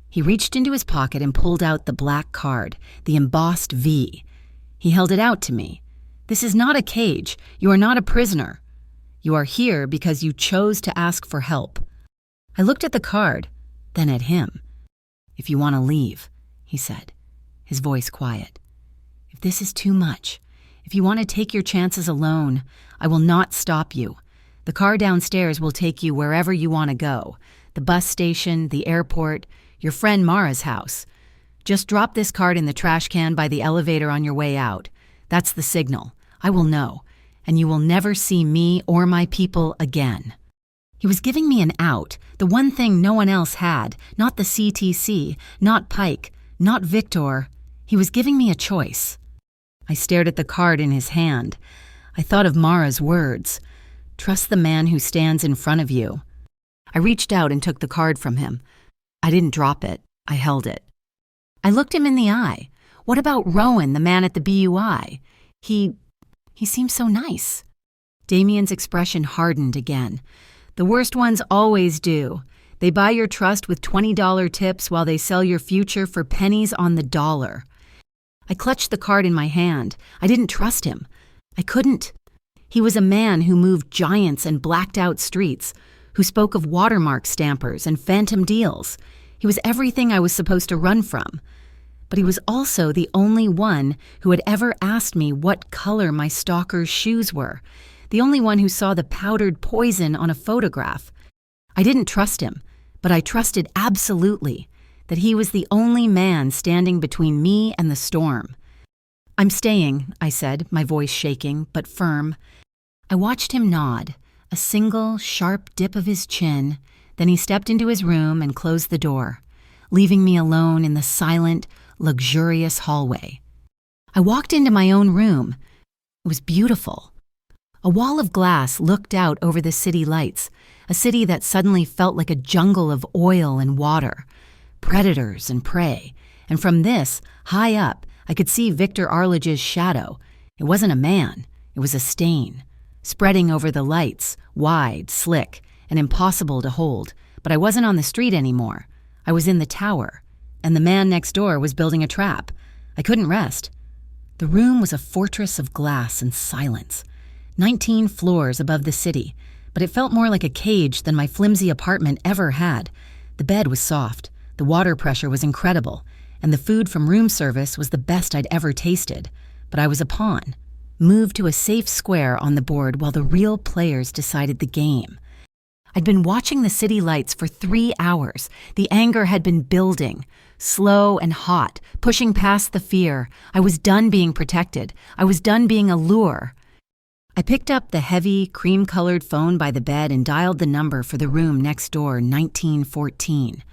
He reached into his pocket and pulled out the black card, the embossed V. He held it out to me. This is not a cage. You are not a prisoner. You are here because you chose to ask for help. I looked at the card, then at him. If you want to leave, he said, his voice quiet. If this is too much, if you want to take your chances alone, I will not stop you. The car downstairs will take you wherever you want to go. The bus station, the airport, your friend Mara's house. Just drop this card in the trash can by the elevator on your way out. That's the signal. I will know. and you will never see me or my people again." He was giving me an out, the one thing no one else had, not the CTC, not Pike, not Victor. He was giving me a choice. I stared at the card in his hand. I thought of Mara's words. Trust the man who stands in front of you. I reached out and took the card from him. I didn't drop it. I held it. I looked him in the eye. What about Rowan, the man at the BUI? He seemed so nice. Damien's expression hardened again. The worst ones always do. They buy your trust with $20 tips while they sell your future for pennies on the dollar. I clutched the card in my hand. I didn't trust him. I couldn't. He was a man who moved giants and blacked out streets, who spoke of watermark stampers and phantom deals. He was everything I was supposed to run from. But he was also the only one who had ever asked me what color my stalker's shoes were, the only one who saw the powdered poison on a photograph. I didn't trust him, but I trusted absolutely that he was the only man standing between me and the storm. "I'm staying," I said, my voice shaking, but firm. I watched him nod, a single, sharp dip of his chin, then he stepped into his room and closed the door, leaving me alone in the silent, luxurious hallway. I walked into my own room. It was beautiful. A wall of glass looked out over the city lights, a city that suddenly felt like a jungle of oil and water, predators and prey, and from this, high up, I could see Victor Arledge's shadow. It wasn't a man, it was a stain, spreading over the lights, wide, slick, and impossible to hold. But I wasn't on the street anymore. I was in the tower, and the man next door was building a trap. I couldn't rest. The room was a fortress of glass and silence, 19 floors above the city, but it felt more like a cage than my flimsy apartment ever had. The bed was soft, the water pressure was incredible, and the food from room service was the best I'd ever tasted. But I was a pawn, moved to a safe square on the board while the real players decided the game. I'd been watching the city lights for 3 hours. The anger had been building, slow and hot, pushing past the fear. I was done being protected. I was done being a lure. I picked up the heavy, cream-colored phone by the bed and dialed the number for the room next door, 1914.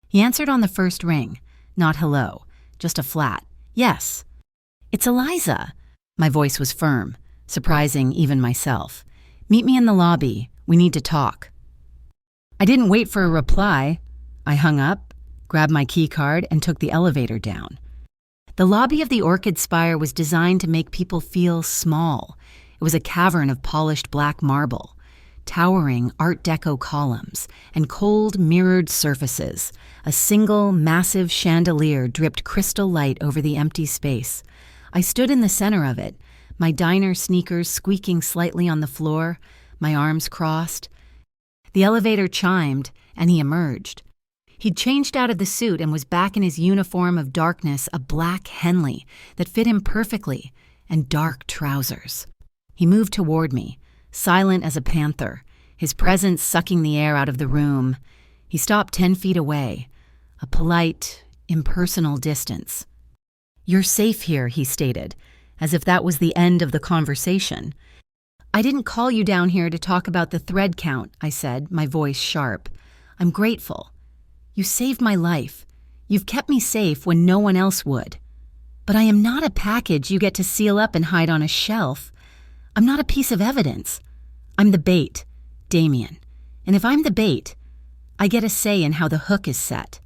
He answered on the first ring. Not hello, just a flat. Yes. "It's Eliza." My voice was firm, surprising even myself. "Meet me in the lobby. We need to talk." I didn't wait for a reply. I hung up, grabbed my key card, and took the elevator down. The lobby of the Orchid Spire was designed to make people feel small. It was a cavern of polished black marble, towering Art Deco columns, and cold, mirrored surfaces. A single, massive chandelier dripped crystal light over the empty space. I stood in the center of it, my diner sneakers squeaking slightly on the floor, my arms crossed. The elevator chimed, and he emerged. He'd changed out of the suit and was back in his uniform of darkness, a black Henley that fit him perfectly, and dark trousers. He moved toward me, silent as a panther, his presence sucking the air out of the room. He stopped 10 feet away, a polite, impersonal distance. "You're safe here," he stated, as if that was the end of the conversation. "I didn't call you down here to talk about the thread count," I said, my voice sharp. "I'm grateful. You saved my life. You've kept me safe when no one else would. But I am not a package you get to seal up and hide on a shelf. I'm not a piece of evidence. I'm the bait, Damien. And if I'm the bait, I get a say in how the hook is set."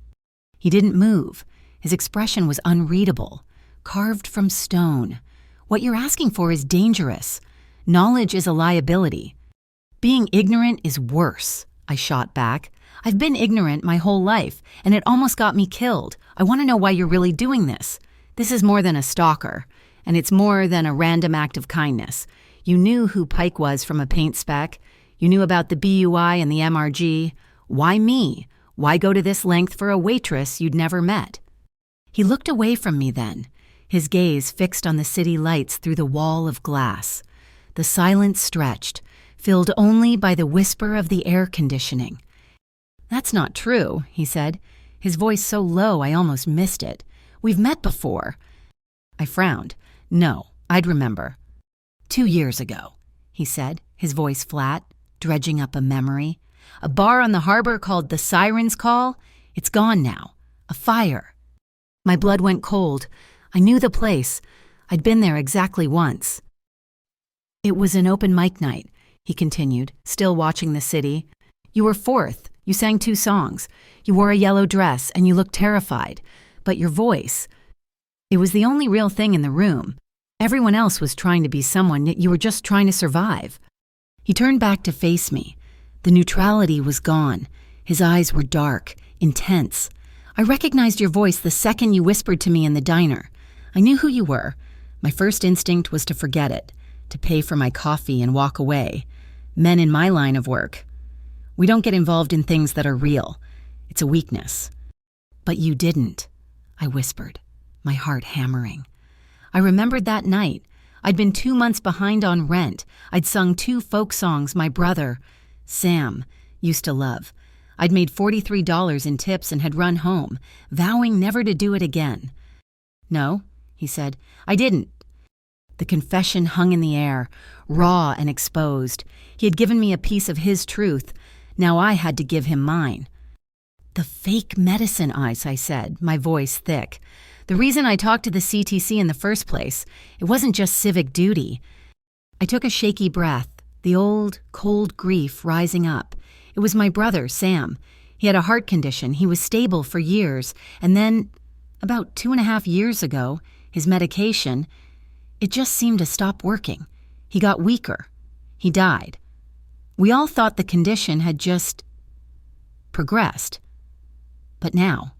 He didn't move. His expression was unreadable, carved from stone. "What you're asking for is dangerous. Knowledge is a liability. Being ignorant is worse," I shot back. "I've been ignorant my whole life, and it almost got me killed. I want to know why you're really doing this. This is more than a stalker, and it's more than a random act of kindness. You knew who Pike was from a paint speck. You knew about the BUI and the MRG. Why me? Why go to this length for a waitress you'd never met?" He looked away from me then, his gaze fixed on the city lights through the wall of glass. The silence stretched, filled only by the whisper of the air conditioning. "That's not true," he said, his voice so low I almost missed it. "We've met before." I frowned. No, I'd remember. 2 years ago. he said, his voice flat, dredging up a memory. A bar on the harbor called the Siren's Call. It's gone now. A fire. My blood went cold. I knew the place. I'd been there exactly once. It was an open mic night, he continued, still watching the city. You were fourth. You sang 2 songs. You wore a yellow dress and you looked terrified. But your voice, it was the only real thing in the room. Everyone else was trying to be someone, yet you were just trying to survive. He turned back to face me. The neutrality was gone. His eyes were dark, intense. I recognized your voice the second you whispered to me in the diner. I knew who you were. My first instinct was to forget it, to pay for my coffee and walk away. Men in my line of work, we don't get involved in things that are real. It's a weakness. But you didn't, I whispered, my heart hammering. I remembered that night. I'd been 2 months behind on rent. I'd sung 2 folk songs my brother, Sam, used to love. I'd made $43 in tips and had run home, vowing never to do it again. No, he said, I didn't. The confession hung in the air, raw and exposed. He had given me a piece of his truth. Now I had to give him mine. The fake medicine eyes, I said, my voice thick. The reason I talked to the CTC in the first place, it wasn't just civic duty. I took a shaky breath, the old, cold grief rising up. It was my brother, Sam. He had a heart condition. He was stable for years. And then, about 2.5 years ago, his medication, it just seemed to stop working. He got weaker. He died. We all thought the condition had just progressed. But now,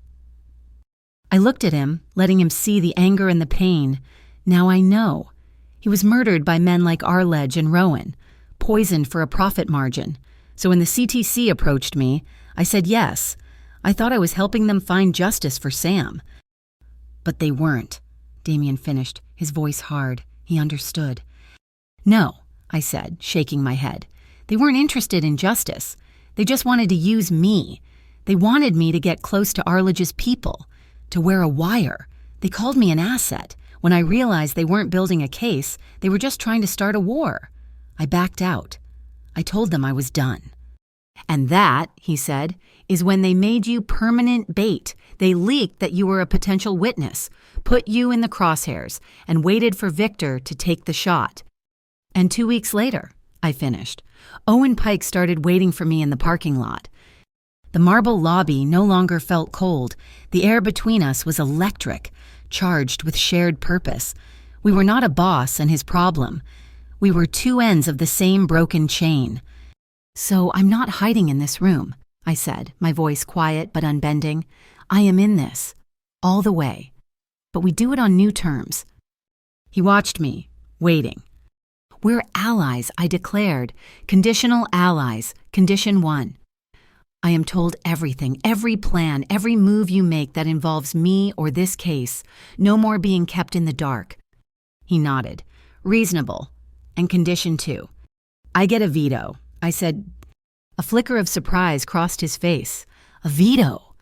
I looked at him, letting him see the anger and the pain. Now I know. He was murdered by men like Arledge and Rowan, poisoned for a profit margin. So when the CTC approached me, I said yes. I thought I was helping them find justice for Sam. But they weren't, Damien finished, his voice hard. He understood. No, I said, shaking my head. They weren't interested in justice. They just wanted to use me. They wanted me to get close to Arledge's people, to wear a wire. They called me an asset. When I realized they weren't building a case, they were just trying to start a war. I backed out. I told them I was done. And that, he said, is when they made you permanent bait. They leaked that you were a potential witness, put you in the crosshairs, and waited for Victor to take the shot. And 2 weeks later, I finished, Owen Pike started waiting for me in the parking lot. The marble lobby no longer felt cold. The air between us was electric, charged with shared purpose. We were not a boss and his problem. We were 2 ends of the same broken chain. So I'm not hiding in this room, I said, my voice quiet but unbending. I am in this, all the way. But we do it on new terms. He watched me, waiting. We're allies, I declared. Conditional allies, condition 1. I am told everything, every plan, every move you make that involves me or this case. No more being kept in the dark. He nodded. Reasonable. And condition 2. I get a veto. I said. A flicker of surprise crossed his face. A veto.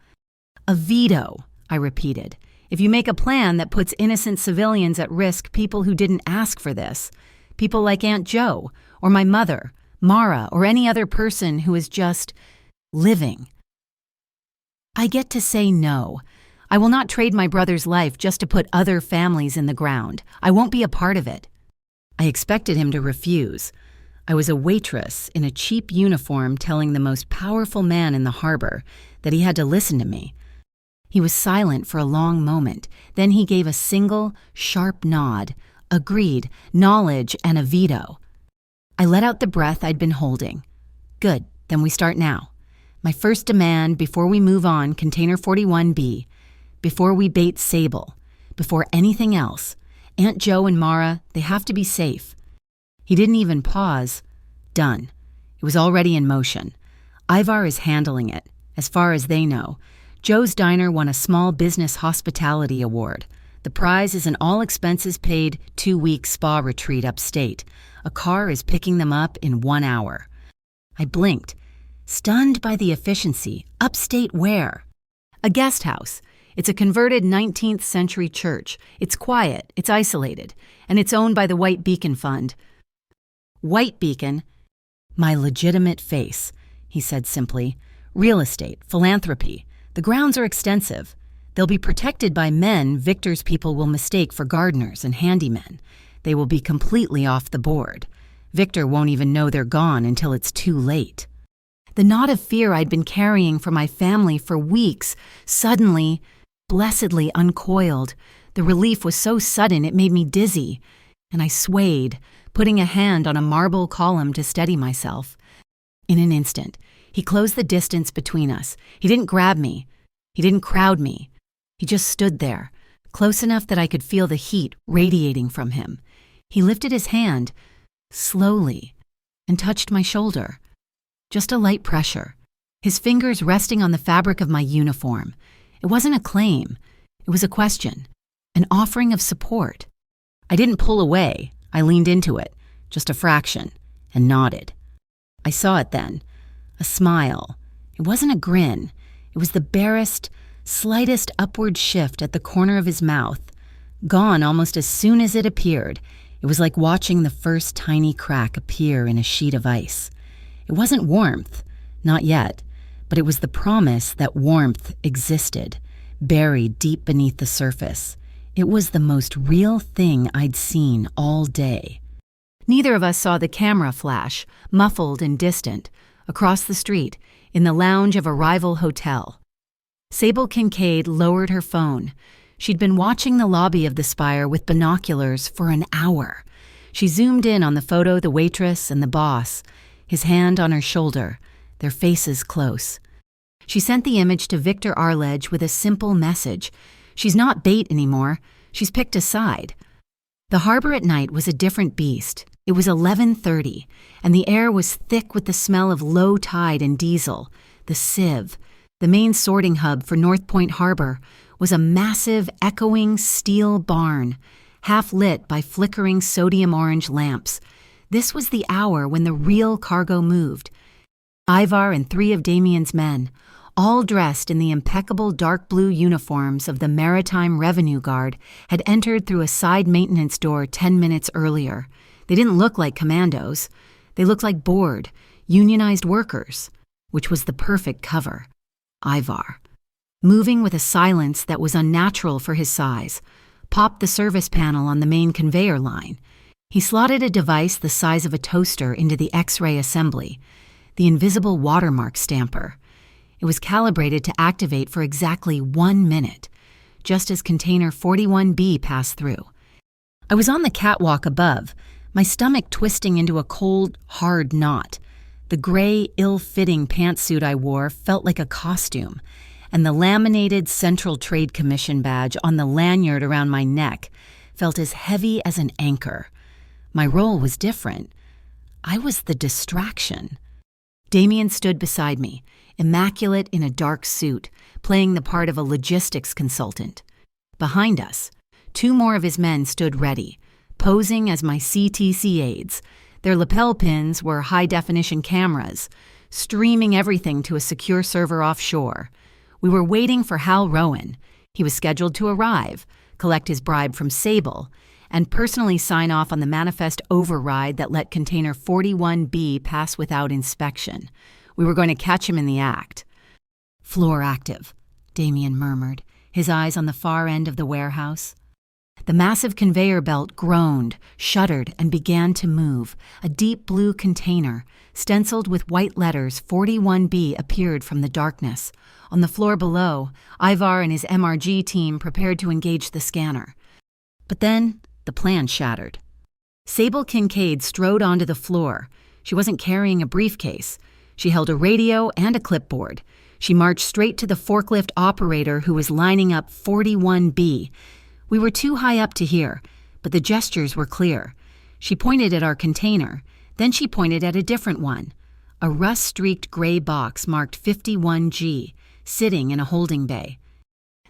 A veto, I repeated. If you make a plan that puts innocent civilians at risk, people who didn't ask for this, people like Aunt Jo, or my mother, Mara, or any other person who is just living. I get to say no. I will not trade my brother's life just to put other families in the ground. I won't be a part of it. I expected him to refuse. I was a waitress in a cheap uniform telling the most powerful man in the harbor that he had to listen to me. He was silent for a long moment. Then he gave a single, sharp nod, agreed, knowledge, and a veto. I let out the breath I'd been holding. Good, then we start now. My first demand before we move on, Container 41B, before we bait Sable, before anything else, Aunt Jo and Mara, they have to be safe. He didn't even pause. Done. It was already in motion. Ivar is handling it, as far as they know. Joe's Diner won a Small Business Hospitality Award. The prize is an all-expenses-paid 2-week spa retreat upstate. A car is picking them up in 1 hour. I blinked, stunned by the efficiency. Upstate where? A guest house. It's a converted 19th century church. It's quiet, it's isolated, and it's owned by the White Beacon Fund. White beacon. My legitimate face, he said simply. Real estate, philanthropy. The grounds are extensive. They'll be protected by men Victor's people will mistake for gardeners and handymen. They will be completely off the board. Victor won't even know they're gone until it's too late. The knot of fear I'd been carrying for my family for weeks suddenly, blessedly uncoiled. The relief was so sudden it made me dizzy, and I swayed, putting a hand on a marble column to steady myself. In an instant, he closed the distance between us. He didn't grab me. He didn't crowd me. He just stood there, close enough that I could feel the heat radiating from him. He lifted his hand, slowly, and touched my shoulder. Just a light pressure, his fingers resting on the fabric of my uniform. It wasn't a claim. It was a question, an offering of support. I didn't pull away. I leaned into it, just a fraction, and nodded. I saw it then, a smile. It wasn't a grin. It was the barest, slightest upward shift at the corner of his mouth, gone almost as soon as it appeared. It was like watching the first tiny crack appear in a sheet of ice. It wasn't warmth, not yet, but it was the promise that warmth existed, buried deep beneath the surface. It was the most real thing I'd seen all day. Neither of us saw the camera flash, muffled and distant, across the street, in the lounge of a rival hotel. Sable Kincaid lowered her phone. She'd been watching the lobby of the Spire with binoculars for an hour. She zoomed in on the photo, the waitress and the boss, his hand on her shoulder, their faces close. She sent the image to Victor Arledge with a simple message. She's not bait anymore. She's picked a side. The harbor at night was a different beast. It was 11:30, and the air was thick with the smell of low tide and diesel. The Sieve, the main sorting hub for North Point Harbor, was a massive, echoing steel barn, half lit by flickering sodium orange lamps. This was the hour when the real cargo moved. Ivar and 3 of Damien's men, all dressed in the impeccable dark blue uniforms of the Maritime Revenue Guard, had entered through a side maintenance door 10 minutes earlier. They didn't look like commandos. They looked like bored, unionized workers, which was the perfect cover. Ivar, moving with a silence that was unnatural for his size, popped the service panel on the main conveyor line. He slotted a device the size of a toaster into the X-ray assembly, the invisible watermark stamper. It was calibrated to activate for exactly 1 minute, just as container 41B passed through. I was on the catwalk above, my stomach twisting into a cold, hard knot. The gray, ill-fitting pantsuit I wore felt like a costume, and the laminated Central Trade Commission badge on the lanyard around my neck felt as heavy as an anchor. My role was different. I was the distraction. Damien stood beside me, immaculate in a dark suit, playing the part of a logistics consultant. Behind us, 2 more of his men stood ready, posing as my CTC aides. Their lapel pins were high-definition cameras, streaming everything to a secure server offshore. We were waiting for Hal Rowan. He was scheduled to arrive, collect his bribe from Sable, and personally sign off on the manifest override that let container 41B pass without inspection. We were going to catch him in the act. Floor active, Damien murmured, his eyes on the far end of the warehouse. The massive conveyor belt groaned, shuddered, and began to move. A deep blue container, stenciled with white letters 41B, appeared from the darkness. On the floor below, Ivar and his MRG team prepared to engage the scanner. But then, the plan shattered. Sable Kincaid strode onto the floor. She wasn't carrying a briefcase. She held a radio and a clipboard. She marched straight to the forklift operator who was lining up 41B. We were too high up to hear, but the gestures were clear. She pointed at our container. Then she pointed at a different one, a rust-streaked gray box marked 51G, sitting in a holding bay.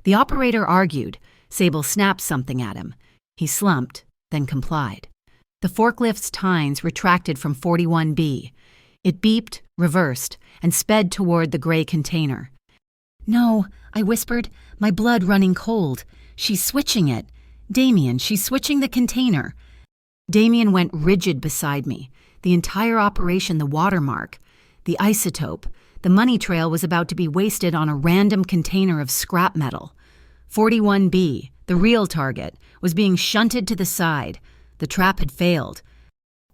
The operator argued. Sable snapped something at him. He slumped, then complied. The forklift's tines retracted from 41B. It beeped, reversed, and sped toward the gray container. "No," I whispered, my blood running cold. "She's switching it. Damien, she's switching the container." Damien went rigid beside me. The entire operation, the watermark, the isotope, the money trail was about to be wasted on a random container of scrap metal. 41B, the real target, was being shunted to the side. The trap had failed.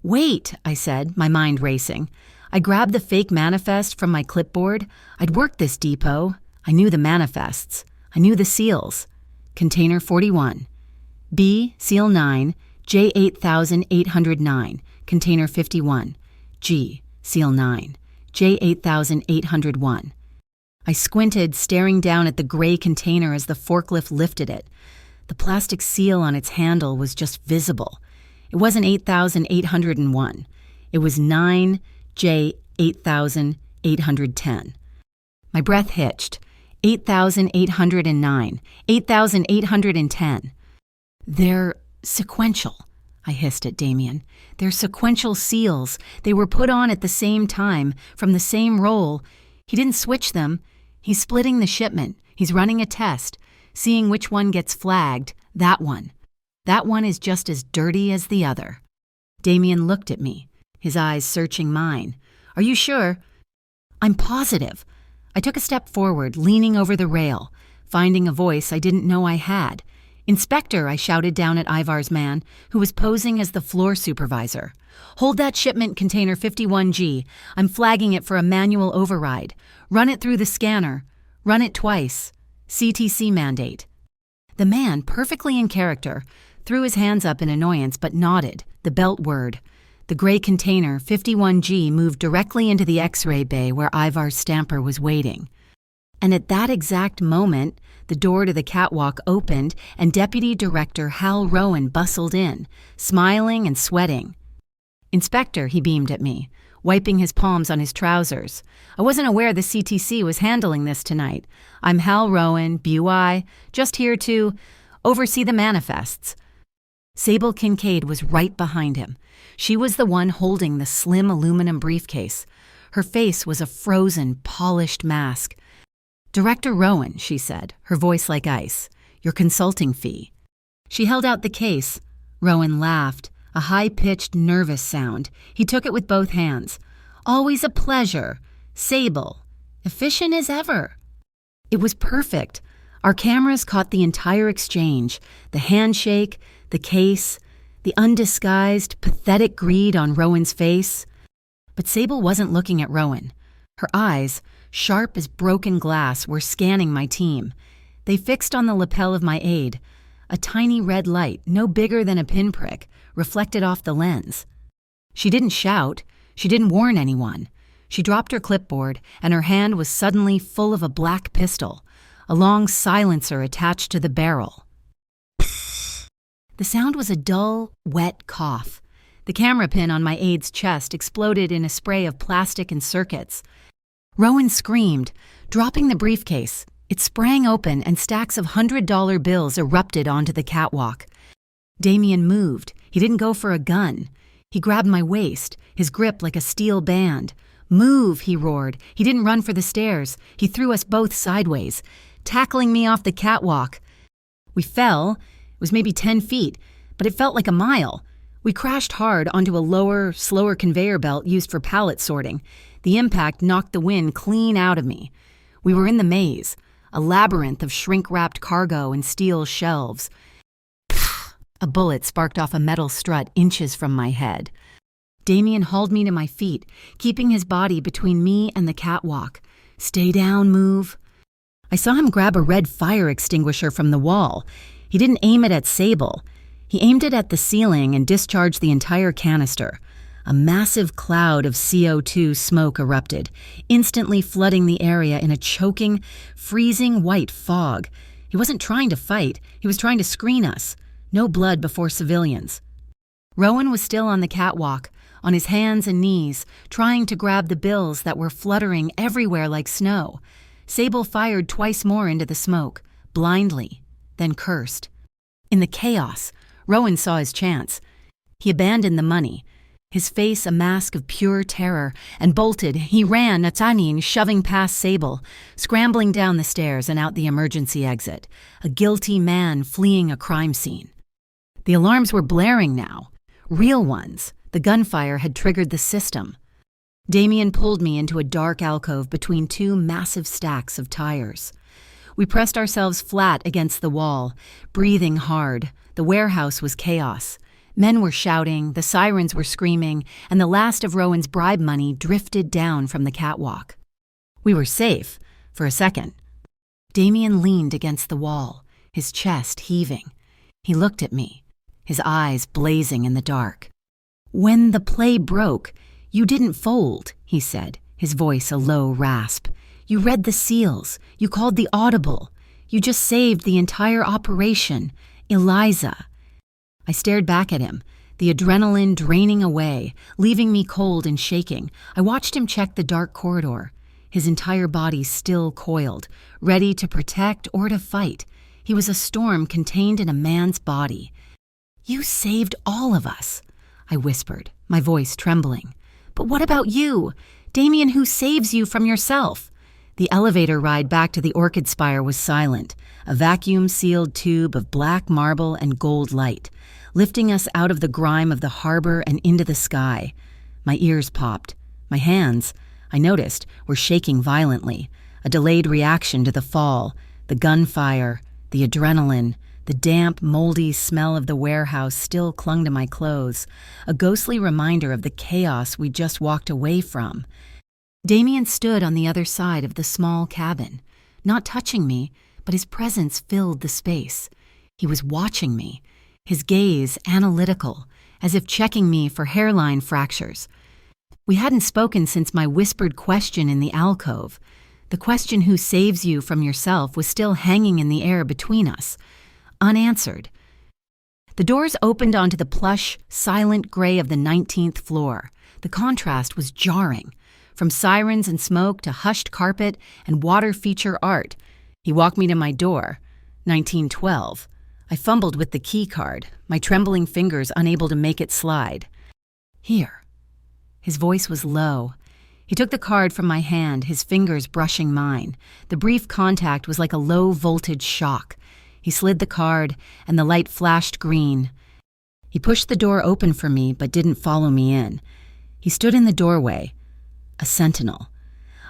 "Wait," I said, my mind racing. I grabbed the fake manifest from my clipboard. I'd worked this depot. I knew the manifests. I knew the seals. Container 41. B, Seal 9, J 8809. Container 51. G, Seal 9, J 8801. I squinted, staring down at the gray container as the forklift lifted it. The plastic seal on its handle was just visible. It wasn't 8801. It was 9J 8810. My breath hitched. 8809. 8810. They're sequential, I hissed at Damien. They're sequential seals. They were put on at the same time, from the same roll. He didn't switch them. He's splitting the shipment. He's running a test, seeing which one gets flagged. That one. That one is just as dirty as the other. Damien looked at me, his eyes searching mine. "Are you sure?" "I'm positive." I took a step forward, leaning over the rail, finding a voice I didn't know I had. "Inspector," I shouted down at Ivar's man, who was posing as the floor supervisor. "Hold that shipment, container 51G. I'm flagging it for a manual override. Run it through the scanner. Run it twice. CTC mandate." The man, perfectly in character, threw his hands up in annoyance but nodded, the belt word. The gray container, 51G, moved directly into the X-ray bay where Ivar's stamper was waiting. And at that exact moment, the door to the catwalk opened and Deputy Director Hal Rowan bustled in, smiling and sweating. "Inspector," he beamed at me, wiping his palms on his trousers. "I wasn't aware the CTC was handling this tonight. I'm Hal Rowan, BUI, just here to oversee the manifests." Sable Kincaid was right behind him. She was the one holding the slim aluminum briefcase. Her face was a frozen, polished mask. "Director Rowan," she said, her voice like ice, "your consulting fee." She held out the case. Rowan laughed, a high-pitched, nervous sound. He took it with both hands. "Always a pleasure. Sable. Efficient as ever." It was perfect. Our cameras caught the entire exchange, the handshake, the case, the undisguised, pathetic greed on Rowan's face. But Sable wasn't looking at Rowan. Her eyes, sharp as broken glass, were scanning my team. They fixed on the lapel of my aide. A tiny red light, no bigger than a pinprick, reflected off the lens. She didn't shout. She didn't warn anyone. She dropped her clipboard, and her hand was suddenly full of a black pistol, a long silencer attached to the barrel. The sound was a dull, wet cough. The camera pin on my aide's chest exploded in a spray of plastic and circuits. Rowan screamed, dropping the briefcase. It sprang open and stacks of $100 bills erupted onto the catwalk. Damien moved. He didn't go for a gun. He grabbed my waist, his grip like a steel band. "Move," he roared. He didn't run for the stairs. He threw us both sideways, tackling me off the catwalk. We fell. It was maybe 10 feet, but it felt like a mile. We crashed hard onto a lower, slower conveyor belt used for pallet sorting. The impact knocked the wind clean out of me. We were in the maze, a labyrinth of shrink-wrapped cargo and steel shelves. A bullet sparked off a metal strut inches from my head. Damien hauled me to my feet, keeping his body between me and the catwalk. "Stay down, move." I saw him grab a red fire extinguisher from the wall. He didn't aim it at Sable. He aimed it at the ceiling and discharged the entire canister. A massive cloud of CO2 smoke erupted, instantly flooding the area in a choking, freezing white fog. He wasn't trying to fight. He was trying to screen us. No blood before civilians. Rowan was still on the catwalk, on his hands and knees, trying to grab the bills that were fluttering everywhere like snow. Sable fired twice more into the smoke, blindly, then cursed. In the chaos, Rowan saw his chance. He abandoned the money, his face a mask of pure terror, and bolted. He ran, Natanin shoving past Sable, scrambling down the stairs and out the emergency exit, a guilty man fleeing a crime scene. The alarms were blaring now, real ones, The gunfire had triggered the system. Damien pulled me into a dark alcove between two massive stacks of tires. We pressed ourselves flat against the wall, breathing hard. The warehouse was chaos. Men were shouting, the sirens were screaming, and the last of Rowan's bribe money drifted down from the catwalk. We were safe, for a second. Damien leaned against the wall, his chest heaving. He looked at me, his eyes blazing in the dark. "When the play broke, you didn't fold," he said, his voice a low rasp. "You read the seals. You called the audible. You just saved the entire operation. Eliza." I stared back at him, the adrenaline draining away, leaving me cold and shaking. I watched him check the dark corridor, his entire body still coiled, ready to protect or to fight. He was a storm contained in a man's body. "You saved all of us," I whispered, my voice trembling. "But what about you? Damien, who saves you from yourself?" The elevator ride back to the Orchid Spire was silent, a vacuum-sealed tube of black marble and gold light, lifting us out of the grime of the harbor and into the sky. My ears popped. My hands, I noticed, were shaking violently, a delayed reaction to the fall, the gunfire, the adrenaline. The damp, moldy smell of the warehouse still clung to my clothes, a ghostly reminder of the chaos we just walked away from. Damien stood on the other side of the small cabin, not touching me, but his presence filled the space. He was watching me, his gaze analytical, as if checking me for hairline fractures. We hadn't spoken since my whispered question in the alcove. The question who saves you from yourself was still hanging in the air between us, unanswered. The doors opened onto the plush, silent gray of the 19th floor. The contrast was jarring. From sirens and smoke to hushed carpet and water feature art. He walked me to my door, 1912. I fumbled with the key card, my trembling fingers unable to make it slide. "Here." His voice was low. He took the card from my hand, his fingers brushing mine. The brief contact was like a low-voltage shock. He slid the card, and the light flashed green. He pushed the door open for me, but didn't follow me in. He stood in the doorway, a sentinel.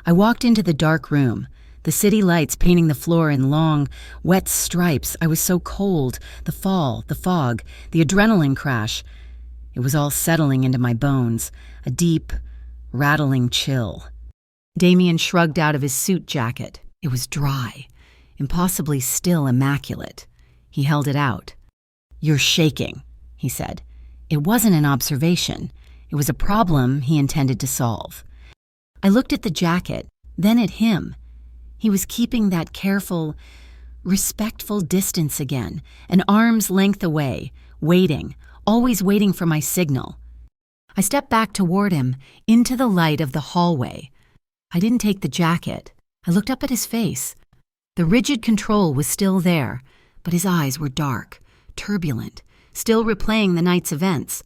I walked into the dark room, the city lights painting the floor in long, wet stripes. I was so cold, the fall, the fog, the adrenaline crash. It was all settling into my bones, a deep, rattling chill. Damien shrugged out of his suit jacket. It was dry, impossibly still immaculate. He held it out. "You're shaking," he said. It wasn't an observation. It was a problem he intended to solve. I looked at the jacket, then at him. He was keeping that careful, respectful distance again, an arm's length away, waiting, always waiting for my signal. I stepped back toward him, into the light of the hallway. I didn't take the jacket. I looked up at his face. The rigid control was still there, but his eyes were dark, turbulent, still replaying the night's events.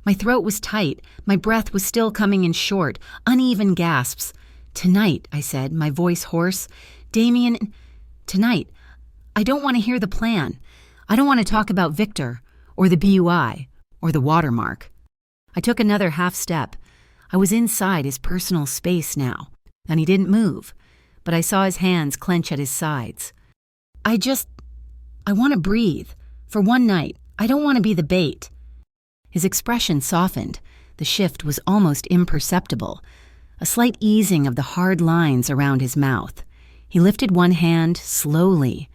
My throat was tight, my breath was still coming in short, uneven gasps. "Tonight," I said, my voice hoarse. "Damien, tonight. I don't want to hear the plan. I don't want to talk about Victor, or the BUI, or the watermark." I took another half step. I was inside his personal space now, and he didn't move, but I saw his hands clench at his sides. I want to breathe. For one night, I don't want to be the bait." His expression softened. The shift was almost imperceptible, a slight easing of the hard lines around his mouth. He lifted one hand slowly,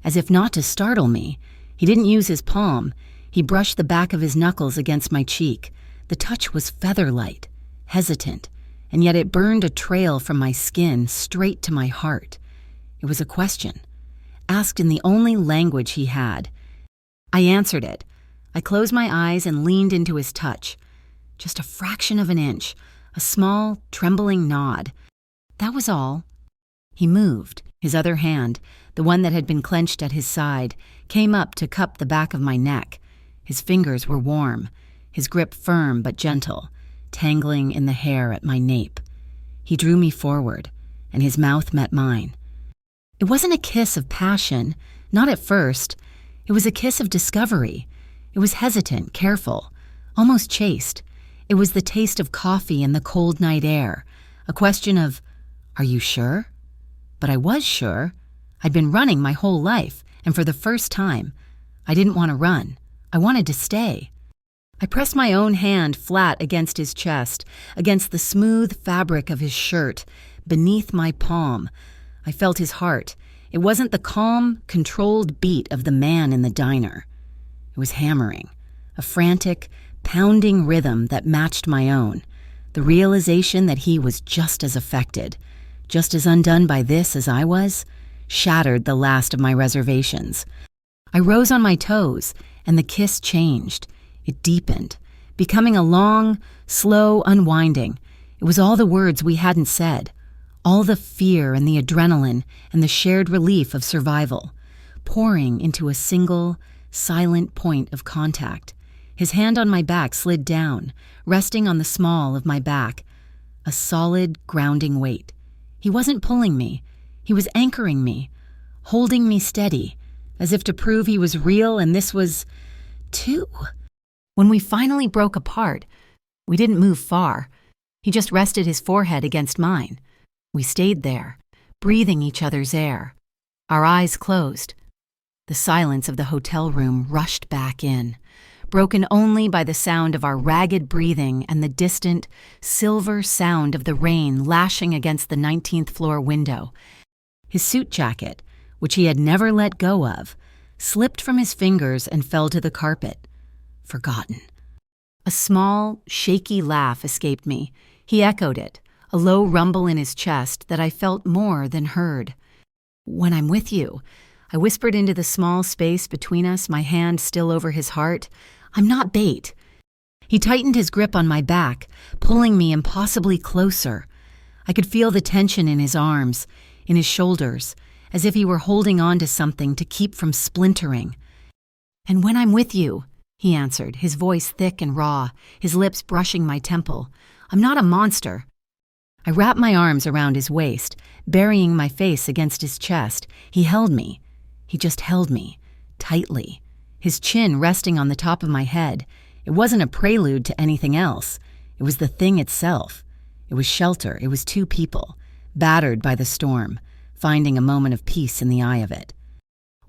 as if not to startle me. He didn't use his palm. He brushed the back of his knuckles against my cheek. The touch was feather-light, hesitant, and yet it burned a trail from my skin straight to my heart. It was a question, asked in the only language he had. I answered it. I closed my eyes and leaned into his touch. Just a fraction of an inch, a small, trembling nod. That was all. He moved. His other hand, the one that had been clenched at his side, came up to cup the back of my neck. His fingers were warm, his grip firm but gentle, tangling in the hair at my nape. He drew me forward, and his mouth met mine. It wasn't a kiss of passion, not at first. It was a kiss of discovery. It was hesitant, careful, almost chaste. It was the taste of coffee in the cold night air, a question of, "Are you sure?" But I was sure. I'd been running my whole life, and for the first time, I didn't want to run. I wanted to stay. I pressed my own hand flat against his chest, against the smooth fabric of his shirt, beneath my palm. I felt his heart. It wasn't the calm, controlled beat of the man in the diner. It was hammering, a frantic, pounding rhythm that matched my own, the realization that he was just as affected, just as undone by this as I was, shattered the last of my reservations. I rose on my toes, and the kiss changed. It deepened, becoming a long, slow unwinding. It was all the words we hadn't said, all the fear and the adrenaline and the shared relief of survival, pouring into a single, silent point of contact. His hand on my back slid down, resting on the small of my back, a solid, grounding weight. He wasn't pulling me. He was anchoring me, holding me steady, as if to prove he was real and this was, too. When we finally broke apart, we didn't move far. He just rested his forehead against mine. We stayed there, breathing each other's air. Our eyes closed. The silence of the hotel room rushed back in, broken only by the sound of our ragged breathing and the distant, silver sound of the rain lashing against the 19th floor window. His suit jacket, which he had never let go of, slipped from his fingers and fell to the carpet. Forgotten. A small, shaky laugh escaped me. He echoed it, a low rumble in his chest that I felt more than heard. "When I'm with you," I whispered into the small space between us, my hand still over his heart, "I'm not bait." He tightened his grip on my back, pulling me impossibly closer. I could feel the tension in his arms, in his shoulders, as if he were holding on to something to keep from splintering. "And when I'm with you," he answered, his voice thick and raw, his lips brushing my temple, "I'm not a monster." I wrapped my arms around his waist, burying my face against his chest. He held me. He just held me, tightly, his chin resting on the top of my head. It wasn't a prelude to anything else. It was the thing itself. It was shelter. It was two people, battered by the storm, finding a moment of peace in the eye of it.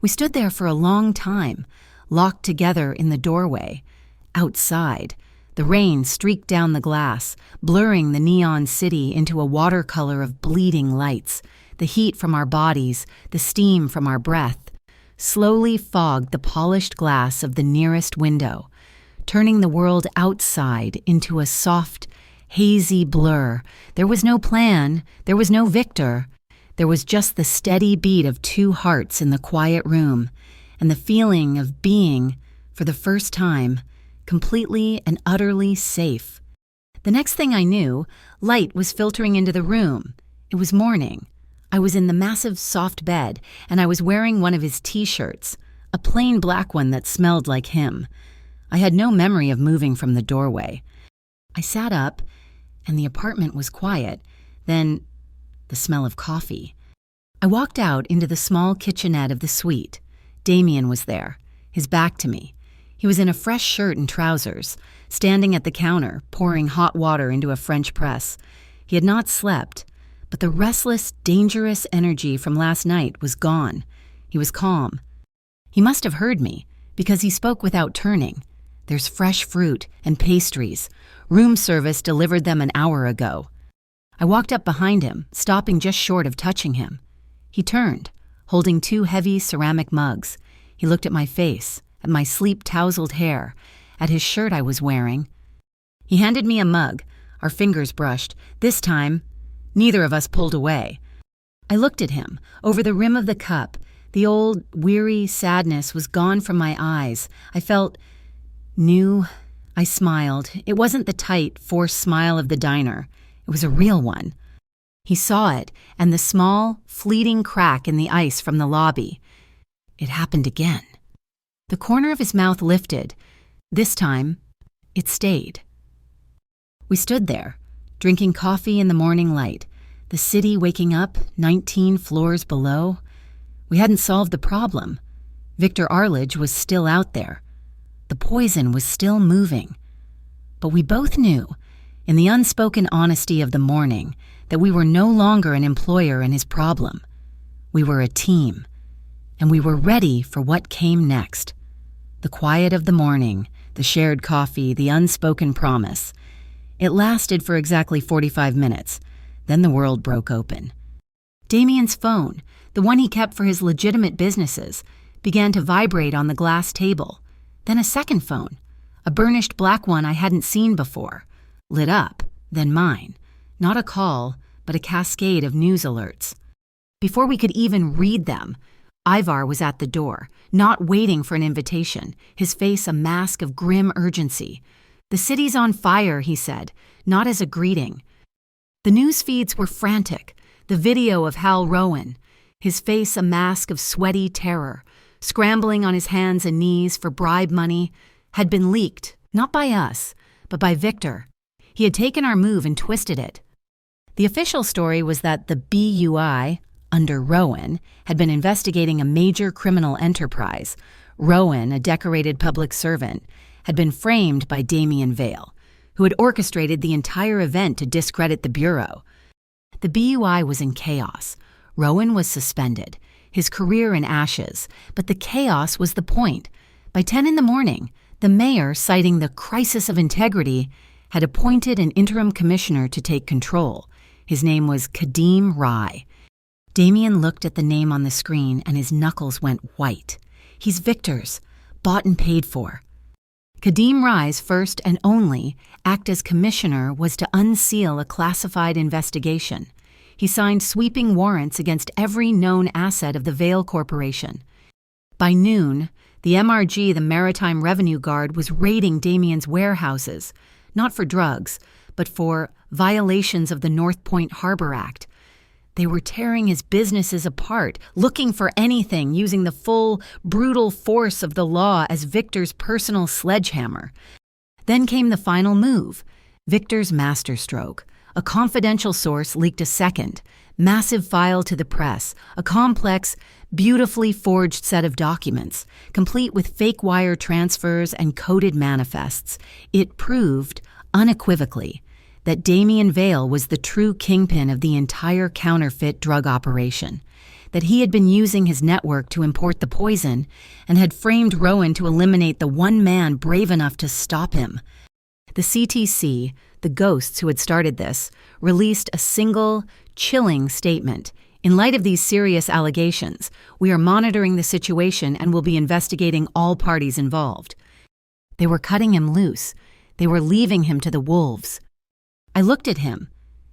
We stood there for a long time, locked together in the doorway. Outside, the rain streaked down the glass, blurring the neon city into a watercolor of bleeding lights. The heat from our bodies, the steam from our breath, slowly fogged the polished glass of the nearest window, turning the world outside into a soft, hazy blur. There was no plan, there was no victor. There was just the steady beat of two hearts in the quiet room, and the feeling of being, for the first time, completely and utterly safe. The next thing I knew, light was filtering into the room. It was morning. I was in the massive soft bed, and I was wearing one of his t-shirts, a plain black one that smelled like him. I had no memory of moving from the doorway. I sat up, and the apartment was quiet. Then, the smell of coffee. I walked out into the small kitchenette of the suite. Damien was there, his back to me. He was in a fresh shirt and trousers, standing at the counter, pouring hot water into a French press. He had not slept, but the restless, dangerous energy from last night was gone. He was calm. He must have heard me, because he spoke without turning. "There's fresh fruit and pastries. Room service delivered them an hour ago." I walked up behind him, stopping just short of touching him. He turned, holding two heavy ceramic mugs. He looked at my face, at my sleep-tousled hair, at his shirt I was wearing. He handed me a mug. Our fingers brushed. This time, neither of us pulled away. I looked at him, over the rim of the cup. The old, weary sadness was gone from my eyes. I felt new. I smiled. It wasn't the tight, forced smile of the diner. It was a real one. He saw it, and the small, fleeting crack in the ice from the lobby. It happened again. The corner of his mouth lifted. This time, it stayed. We stood there, drinking coffee in the morning light, the city waking up 19 floors below. We hadn't solved the problem. Victor Arledge was still out there. The poison was still moving. But we both knew, in the unspoken honesty of the morning, that we were no longer an employer in his problem. We were a team, and we were ready for what came next. The quiet of the morning, the shared coffee, the unspoken promise. It lasted for exactly 45 minutes. Then the world broke open. Damien's phone, the one he kept for his legitimate businesses, began to vibrate on the glass table. Then a second phone, a burnished black one I hadn't seen before, lit up, then mine. Not a call, but a cascade of news alerts. Before we could even read them, Ivar was at the door, not waiting for an invitation, his face a mask of grim urgency. "The city's on fire," he said, not as a greeting. The news feeds were frantic. The video of Hal Rowan, his face a mask of sweaty terror, scrambling on his hands and knees for bribe money, had been leaked, not by us, but by Victor. He had taken our move and twisted it. The official story was that the BUI, under Rowan, had been investigating a major criminal enterprise. Rowan, a decorated public servant, had been framed by Damien Vale, who had orchestrated the entire event to discredit the Bureau. The BUI was in chaos. Rowan was suspended, his career in ashes, but the chaos was the point. By 10 in the morning, the mayor, citing the crisis of integrity, had appointed an interim commissioner to take control. His name was Kadeem Rai. Damien looked at the name on the screen and his knuckles went white. He's Victor's, bought and paid for. Kadeem Rai's first and only act as commissioner was to unseal a classified investigation. He signed sweeping warrants against every known asset of the Vale Corporation. By noon, the MRG, the Maritime Revenue Guard, was raiding Damien's warehouses, not for drugs, but for violations of the North Point Harbor Act. They were tearing his businesses apart, looking for anything, using the full, brutal force of the law as Victor's personal sledgehammer. Then came the final move, Victor's masterstroke. A confidential source leaked a second, massive file to the press, a complex, beautifully forged set of documents, complete with fake wire transfers and coded manifests. It proved, unequivocally, that Damien Vale was the true kingpin of the entire counterfeit drug operation, that he had been using his network to import the poison and had framed Rowan to eliminate the one man brave enough to stop him. The CTC, the ghosts who had started this, released a single, chilling statement. "In light of these serious allegations, we are monitoring the situation and will be investigating all parties involved." They were cutting him loose. They were leaving him to the wolves. I looked at him.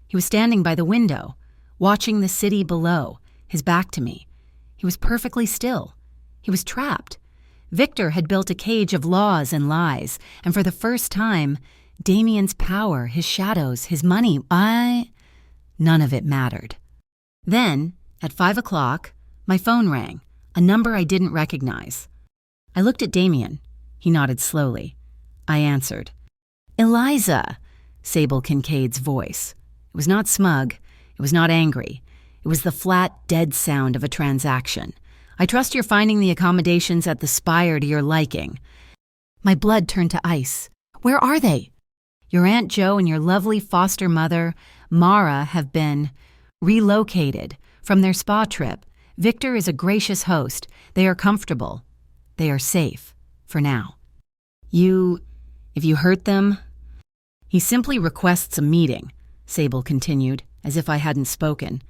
He was standing by the window, watching the city below, his back to me. He was perfectly still. He was trapped. Victor had built a cage of laws and lies, and for the first time, Damien's power, his shadows, his money, none of it mattered. Then, at 5 o'clock, my phone rang, a number I didn't recognize. I looked at Damien. He nodded slowly. I answered. "Eliza," Sable Kincaid's voice. It was not smug. It was not angry. It was the flat, dead sound of a transaction. "I trust you're finding the accommodations at the Spire to your liking." My blood turned to ice. "Where are they?" "Your Aunt Jo and your lovely foster mother, Mara, have been relocated from their spa trip. Victor is a gracious host. They are comfortable. They are safe. For now. If you hurt them..." "He simply requests a meeting," Sable continued, as if I hadn't spoken.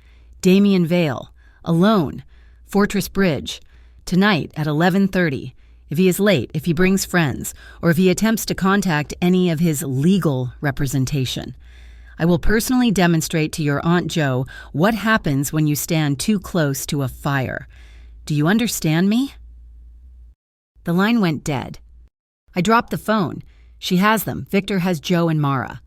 "Damien Vale, alone, Fortress Bridge, tonight at 11:30. If he is late, if he brings friends, or if he attempts to contact any of his legal representation, I will personally demonstrate to your Aunt Jo what happens when you stand too close to a fire. Do you understand me?" The line went dead. I dropped the phone. "She has them. Victor has Jo and Mara."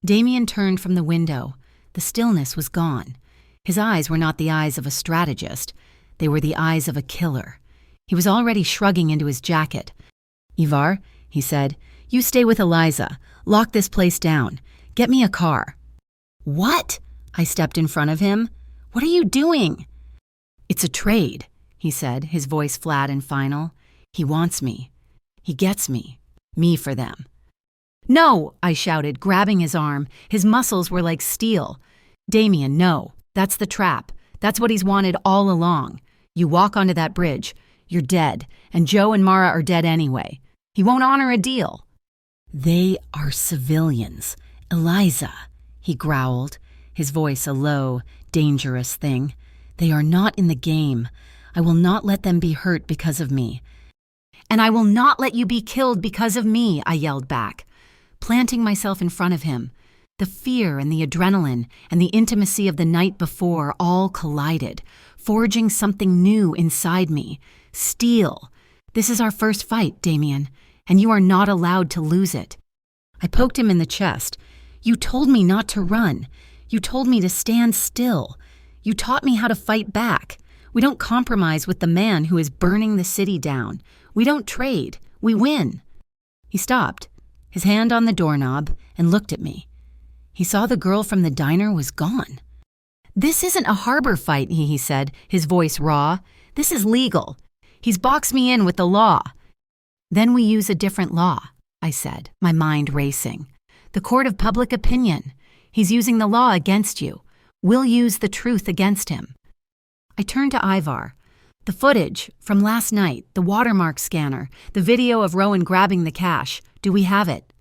Damien turned from the window. The stillness was gone. His eyes were not the eyes of a strategist. They were the eyes of a killer. He was already shrugging into his jacket. "Ivar," he said, "you stay with Eliza. Lock this place down. Get me a car." "What?" I stepped in front of him. "What are you doing?" "It's a trade," he said, his voice flat and final. "He wants me. He gets me. Me for them." "No!" I shouted, grabbing his arm. His muscles were like steel. "Damien, no. That's the trap. That's what he's wanted all along. You walk onto that bridge. You're dead, and Joe and Mara are dead anyway. He won't honor a deal." "They are civilians. Eliza," he growled, his voice a low, dangerous thing. "They are not in the game. I will not let them be hurt because of me." "And I will not let you be killed because of me," I yelled back, planting myself in front of him. The fear and the adrenaline and the intimacy of the night before all collided, forging something new inside me. Steel. "This is our first fight, Damien, and you are not allowed to lose it." I poked him in the chest. "You told me not to run. You told me to stand still. You taught me how to fight back. We don't compromise with the man who is burning the city down. We don't trade. We win." He stopped, his hand on the doorknob, and looked at me. He saw the girl from the diner was gone. "This isn't a harbor fight," he said, his voice raw. "This is legal. He's boxed me in with the law." "Then we use a different law," I said, my mind racing. "The court of public opinion. He's using the law against you. We'll use the truth against him." I turned to Ivar. "The footage from last night, the watermark scanner, the video of Rowan grabbing the cash. Do we have it?"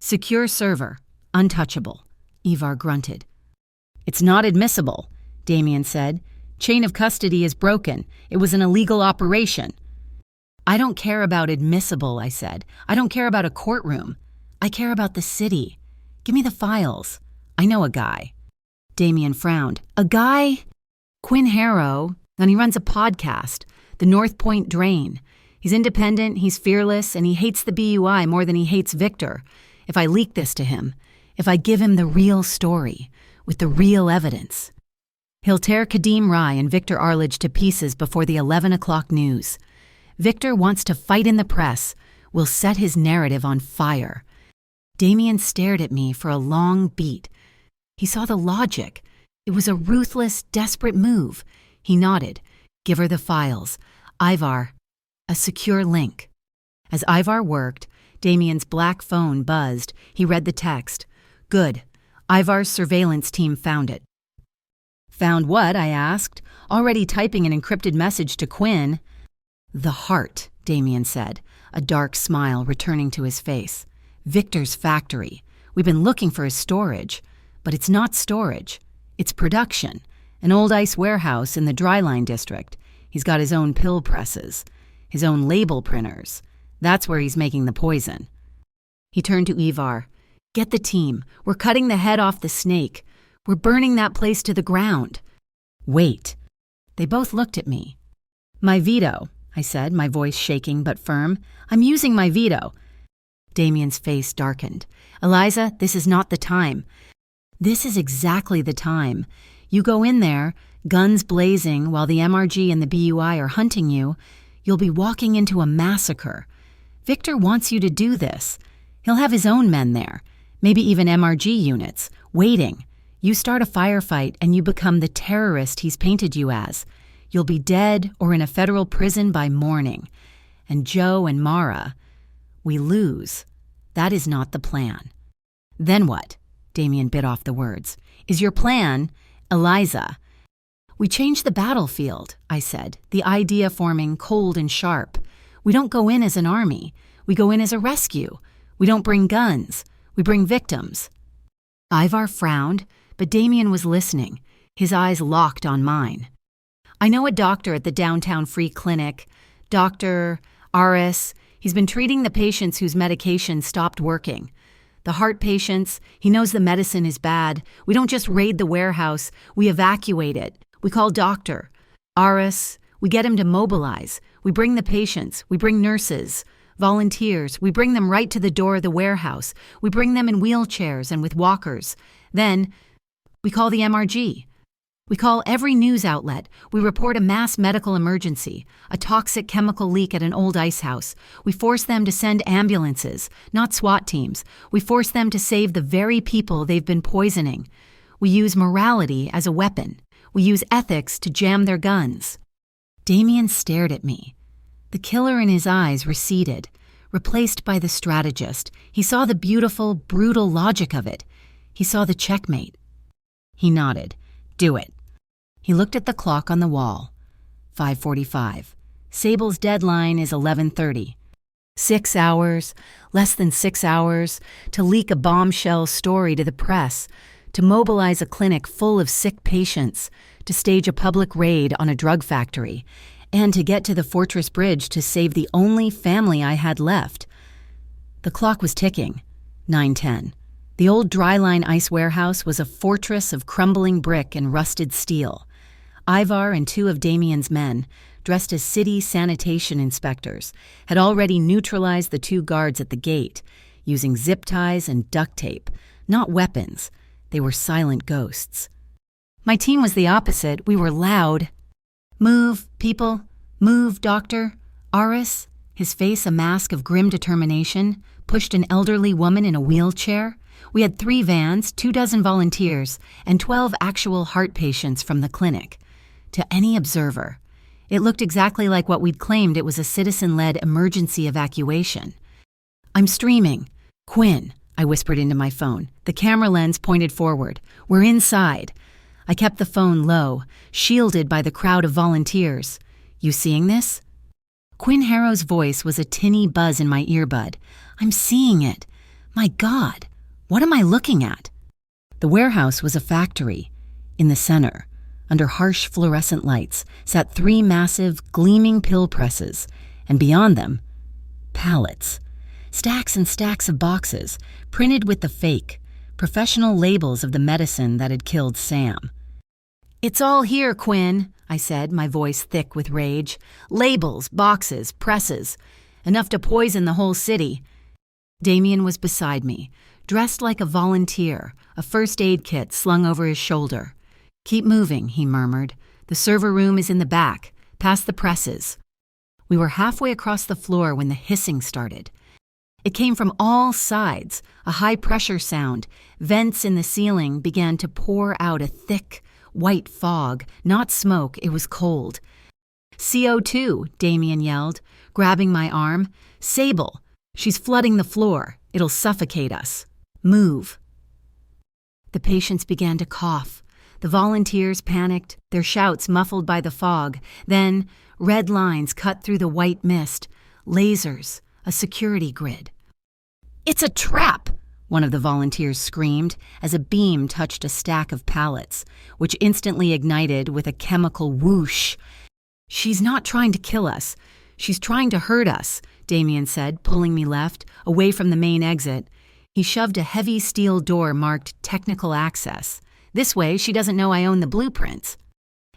"Secure server. Untouchable," Ivar grunted. "It's not admissible," Damien said. "Chain of custody is broken. It was an illegal operation." "I don't care about admissible," I said. "I don't care about a courtroom. I care about the city. Give me the files. I know a guy." Damien frowned. "A guy?" "Quinn Harrow, and he runs a podcast, the North Point Drain. He's independent, he's fearless, and he hates the BUI more than he hates Victor. If I leak this to him, if I give him the real story, with the real evidence, he'll tear Kadeem Rai and Victor Arledge to pieces before the 11 o'clock news. Victor wants to fight in the press. We'll set his narrative on fire." Damien stared at me for a long beat. He saw the logic. It was a ruthless, desperate move. He nodded. "Give her the files. Ivar, a secure link." As Ivar worked, Damien's black phone buzzed. He read the text. "Good. Ivar's surveillance team found it." "Found what?" I asked, already typing an encrypted message to Quinn. "The heart," Damien said, a dark smile returning to his face. "Victor's factory. We've been looking for his storage, but it's not storage. It's production. An old ice warehouse in the Dryline district. He's got his own pill presses, his own label printers. That's where he's making the poison." He turned to Ivar. "Get the team. We're cutting the head off the snake. We're burning that place to the ground." "Wait." They both looked at me. "My veto," I said, my voice shaking but firm. "I'm using my veto." Damien's face darkened. "Eliza, this is not the time." "This is exactly the time. You go in there, guns blazing, while the MRG and the BUI are hunting you. You'll be walking into a massacre. Victor wants you to do this. He'll have his own men there, maybe even MRG units, waiting. You start a firefight and you become the terrorist he's painted you as. You'll be dead or in a federal prison by morning. And Joe and Mara, we lose. That is not the plan." "Then what?" Damien bit off the words. "Is your plan, Eliza?" "We change the battlefield," I said, the idea forming cold and sharp. "We don't go in as an army. We go in as a rescue. We don't bring guns. We bring victims." Ivar frowned, but Damien was listening, his eyes locked on mine. "I know a doctor at the downtown free clinic, Dr. Aris. He's been treating the patients whose medication stopped working. The heart patients, he knows the medicine is bad. We don't just raid the warehouse, we evacuate it. We call doctor. Aris, we get him to mobilize. We bring the patients, we bring nurses, volunteers. We bring them right to the door of the warehouse. We bring them in wheelchairs and with walkers. Then we call the MRG. We call every news outlet. We report a mass medical emergency, a toxic chemical leak at an old ice house. We force them to send ambulances, not SWAT teams. We force them to save the very people they've been poisoning. We use morality as a weapon. We use ethics to jam their guns." Damien stared at me. The killer in his eyes receded, replaced by the strategist. He saw the beautiful, brutal logic of it. He saw the checkmate. He nodded. Do it. He looked at the clock on the wall. 5:45. Sable's deadline is 11:30. 6 hours, less than 6 hours, to leak a bombshell story to the press, to mobilize a clinic full of sick patients, to stage a public raid on a drug factory, and to get to the Fortress Bridge to save the only family I had left. The clock was ticking. 9:10. The old dryline ice warehouse was a fortress of crumbling brick and rusted steel. Ivar and 2 of Damien's men, dressed as city sanitation inspectors, had already neutralized the 2 guards at the gate, using zip ties and duct tape, not weapons. They were silent ghosts. My team was the opposite. We were loud. Move, people. Move, doctor. Aris, his face a mask of grim determination, pushed an elderly woman in a wheelchair. We had 3 vans, 24 volunteers, and 12 actual heart patients from the clinic. To any observer, it looked exactly like what we'd claimed it was a citizen-led emergency evacuation. I'm streaming. Quinn, I whispered into my phone. The camera lens pointed forward. We're inside. I kept the phone low, shielded by the crowd of volunteers. You seeing this? Quinn Harrow's voice was a tinny buzz in my earbud. I'm seeing it. My God, what am I looking at? The warehouse was a factory. In the center, under harsh fluorescent lights, sat 3 massive, gleaming pill presses, and beyond them, pallets. Stacks and stacks of boxes, printed with the fake, professional labels of the medicine that had killed Sam. It's all here, Quinn, I said, my voice thick with rage. Labels, boxes, presses. Enough to poison the whole city. Damien was beside me, dressed like a volunteer, a first aid kit slung over his shoulder. Keep moving, he murmured. The server room is in the back, past the presses. We were halfway across the floor when the hissing started. It came from all sides, a high-pressure sound. Vents in the ceiling began to pour out a thick, white fog. Not smoke, it was cold. CO2, Damien yelled, grabbing my arm. Sable, she's flooding the floor. It'll suffocate us. Move. The patients began to cough. The volunteers panicked, their shouts muffled by the fog. Then, red lines cut through the white mist. Lasers, a security grid. It's a trap, one of the volunteers screamed as a beam touched a stack of pallets, which instantly ignited with a chemical whoosh. She's not trying to kill us. She's trying to hurt us, Damien said, pulling me left, away from the main exit. He shoved a heavy steel door marked Technical Access. This way, she doesn't know I own the blueprints.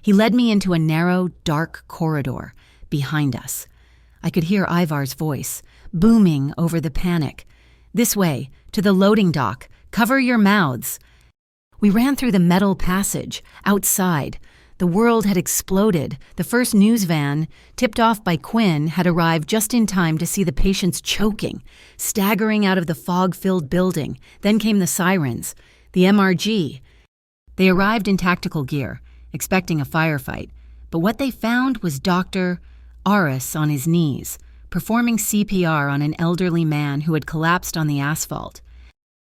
He led me into a narrow, dark corridor behind us. I could hear Ivar's voice, booming over the panic. This way, to the loading dock. Cover your mouths. We ran through the metal passage, outside. The world had exploded. The first news van, tipped off by Quinn, had arrived just in time to see the patients choking, staggering out of the fog-filled building. Then came the sirens. The MRG. They arrived in tactical gear, expecting a firefight. But what they found was Dr. Aris on his knees, performing CPR on an elderly man who had collapsed on the asphalt.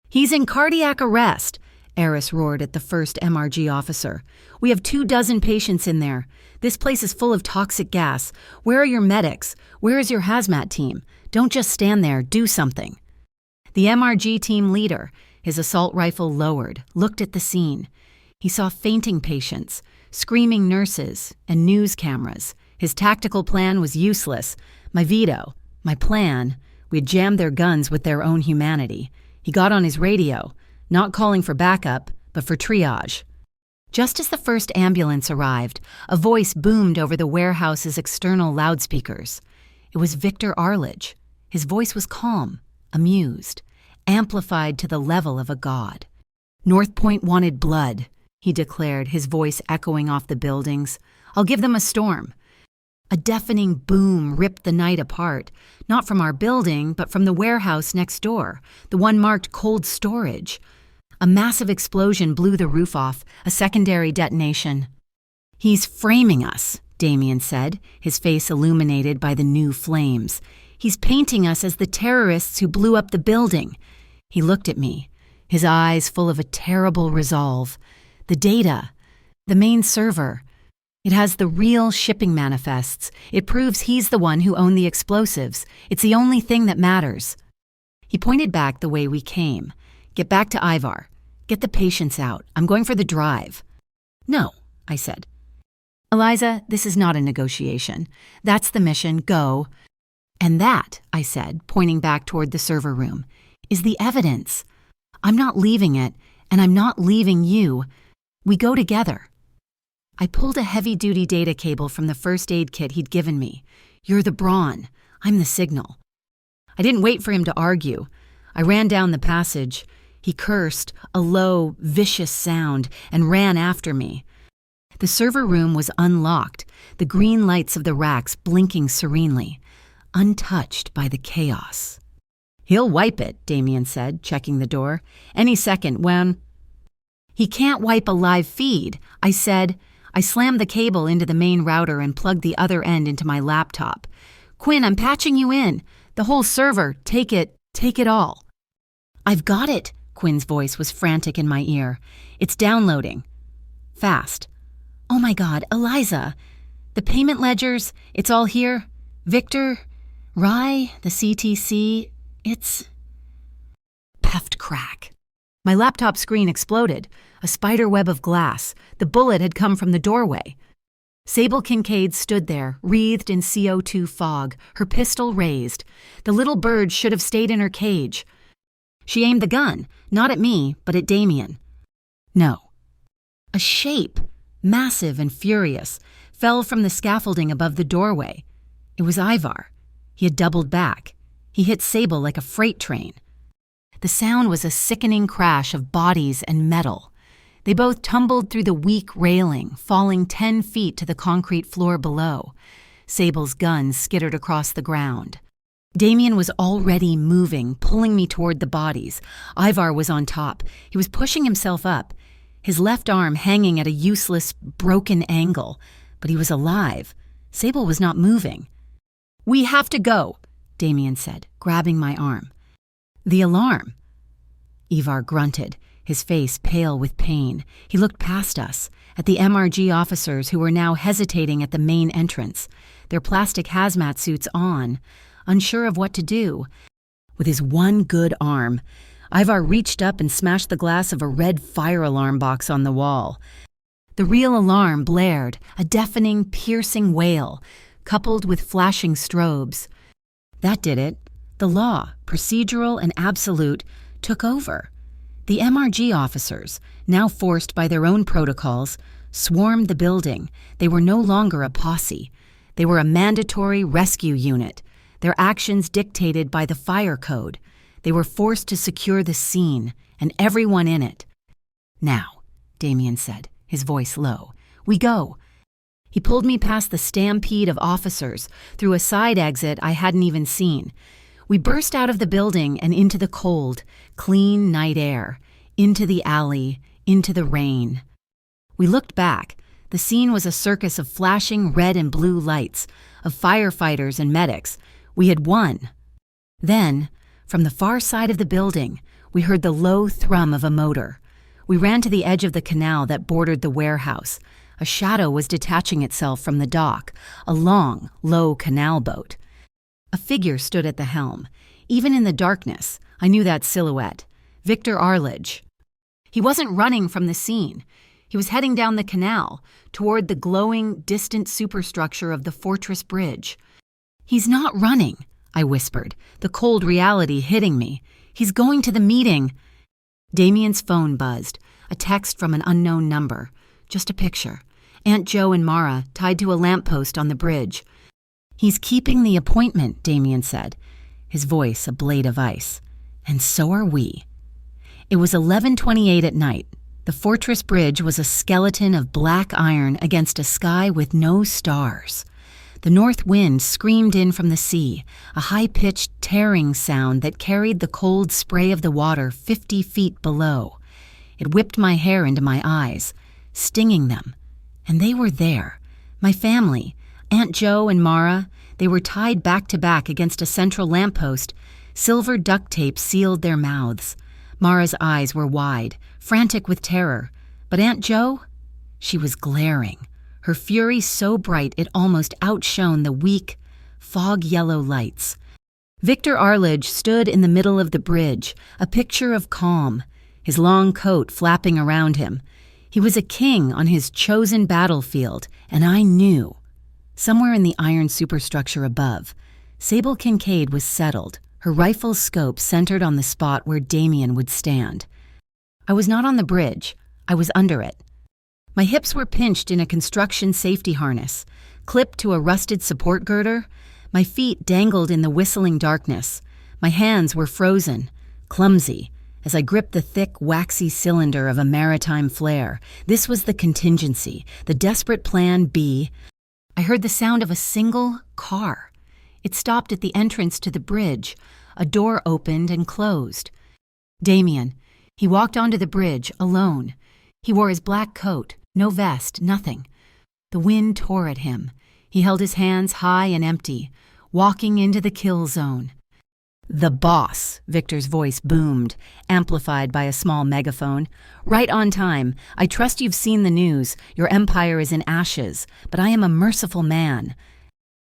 He's in cardiac arrest, Aris roared at the first MRG officer. We have 24 patients in there. This place is full of toxic gas. Where are your medics? Where is your hazmat team? Don't just stand there, do something. The MRG team leader, his assault rifle lowered, looked at the scene. He saw fainting patients, screaming nurses, and news cameras. His tactical plan was useless. My veto, my plan, we'd jammed their guns with their own humanity. He got on his radio, not calling for backup, but for triage. Just as the first ambulance arrived, a voice boomed over the warehouse's external loudspeakers. It was Victor Arledge. His voice was calm, amused, amplified to the level of a god. North Point wanted blood, he declared, his voice echoing off the buildings. I'll give them a storm. A deafening boom ripped the night apart, not from our building, but from the warehouse next door, the one marked cold storage. A massive explosion blew the roof off, a secondary detonation. He's framing us, Damien said, his face illuminated by the new flames. He's painting us as the terrorists who blew up the building." He looked at me, his eyes full of a terrible resolve. "The data, the main server, it has the real shipping manifests. It proves he's the one who owned the explosives. It's the only thing that matters." He pointed back the way we came. "Get back to Ivar. Get the patients out. I'm going for the drive." "No," I said. "Eliza, this is not a negotiation. That's the mission. Go." "And that," I said, pointing back toward the server room, "is the evidence. I'm not leaving it, and I'm not leaving you. We go together." I pulled a heavy-duty data cable from the first aid kit he'd given me. "You're the brawn. I'm the signal." I didn't wait for him to argue. I ran down the passage. He cursed, a low, vicious sound, and ran after me. The server room was unlocked, the green lights of the racks blinking serenely, untouched by the chaos. "He'll wipe it," Damien said, checking the door. "Any second when—" "He can't wipe a live feed," I said. I slammed the cable into the main router and plugged the other end into my laptop. "Quinn, I'm patching you in. The whole server, take it all." "I've got it," Quinn's voice was frantic in my ear. "It's downloading. Fast. Oh my God, Eliza. The payment ledgers, it's all here. Victor, Rye, the CTC, it's—" Peft crack. My laptop screen exploded, a spider web of glass. The bullet had come from the doorway. Sable Kincaid stood there, wreathed in CO2 fog, her pistol raised. The little bird should have stayed in her cage. She aimed the gun, not at me, but at Damien. No. A shape, massive and furious, fell from the scaffolding above the doorway. It was Ivar. He had doubled back. He hit Sable like a freight train. The sound was a sickening crash of bodies and metal. They both tumbled through the weak railing, falling 10 feet to the concrete floor below. Sable's gun skittered across the ground. Damien was already moving, pulling me toward the bodies. Ivar was on top. He was pushing himself up, his left arm hanging at a useless, broken angle. But he was alive. Sable was not moving. "We have to go," Damien said, grabbing my arm. "The alarm." Ivar grunted, his face pale with pain. He looked past us, at the MRG officers who were now hesitating at the main entrance, their plastic hazmat suits on, unsure of what to do. With his one good arm, Ivar reached up and smashed the glass of a red fire alarm box on the wall. The real alarm blared, a deafening, piercing wail, coupled with flashing strobes. That did it. The law, procedural and absolute, took over. The MRG officers, now forced by their own protocols, swarmed the building. They were no longer a posse. They were a mandatory rescue unit, their actions dictated by the fire code. They were forced to secure the scene and everyone in it. "Now," Damien said, his voice low, "we go." He pulled me past the stampede of officers, through a side exit I hadn't even seen. We burst out of the building and into the cold, clean night air, into the alley, into the rain. We looked back. The scene was a circus of flashing red and blue lights, of firefighters and medics. We had won. Then, from the far side of the building, we heard the low thrum of a motor. We ran to the edge of the canal that bordered the warehouse. A shadow was detaching itself from the dock, a long, low canal boat. A figure stood at the helm. Even in the darkness, I knew that silhouette. Victor Arledge. He wasn't running from the scene. He was heading down the canal, toward the glowing, distant superstructure of the fortress bridge. "He's not running," I whispered, the cold reality hitting me. "He's going to the meeting." Damien's phone buzzed, a text from an unknown number. Just a picture. Aunt Jo and Mara tied to a lamppost on the bridge. "He's keeping the appointment," Damien said, his voice a blade of ice. "And so are we." It was 11:28 at night. The fortress bridge was a skeleton of black iron against a sky with no stars. The north wind screamed in from the sea, a high-pitched tearing sound that carried the cold spray of the water 50 feet below. It whipped my hair into my eyes, stinging them. And they were there. My family, Aunt Jo and Mara, They were tied back to back against a central lamppost. Silver duct tape sealed their mouths. Mara's eyes were wide, frantic with terror. But Aunt Jo? She was glaring, her fury so bright it almost outshone the weak, fog-yellow lights. Victor Arledge stood in the middle of the bridge, a picture of calm, his long coat flapping around him. He was a king on his chosen battlefield, and I knew. Somewhere in the iron superstructure above, Sable Kincaid was settled, her rifle's scope centered on the spot where Damien would stand. I was not on the bridge. I was under it. My hips were pinched in a construction safety harness, clipped to a rusted support girder. My feet dangled in the whistling darkness. My hands were frozen, clumsy, as I gripped the thick, waxy cylinder of a maritime flare. This was the contingency, the desperate plan B. I heard the sound of a single car. It stopped at the entrance to the bridge. A door opened and closed. Damien. He walked onto the bridge, alone. He wore his black coat, no vest, nothing. The wind tore at him. He held his hands high and empty, walking into the kill zone. "The boss," Victor's voice boomed, amplified by a small megaphone. "Right on time. I trust you've seen the news. Your empire is in ashes, but I am a merciful man."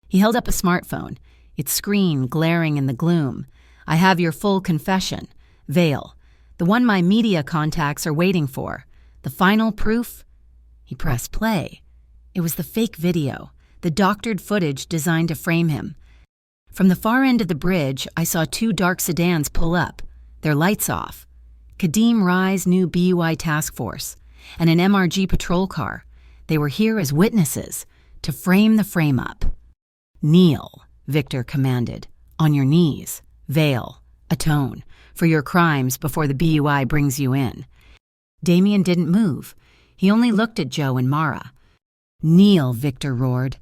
He held up a smartphone, its screen glaring in the gloom. "I have your full confession. Veil. The one my media contacts are waiting for. The final proof?" He pressed play. It was the fake video, the doctored footage designed to frame him. From the far end of the bridge, I saw two dark sedans pull up, their lights off. Kadeem Rai's new BUI task force, and an MRG patrol car. They were here as witnesses, to frame the frame-up. "Kneel," Victor commanded. "On your knees. Veil. Atone. For your crimes before the BUI brings you in." Damien didn't move. He only looked at Joe and Mara. "Kneel," Victor roared.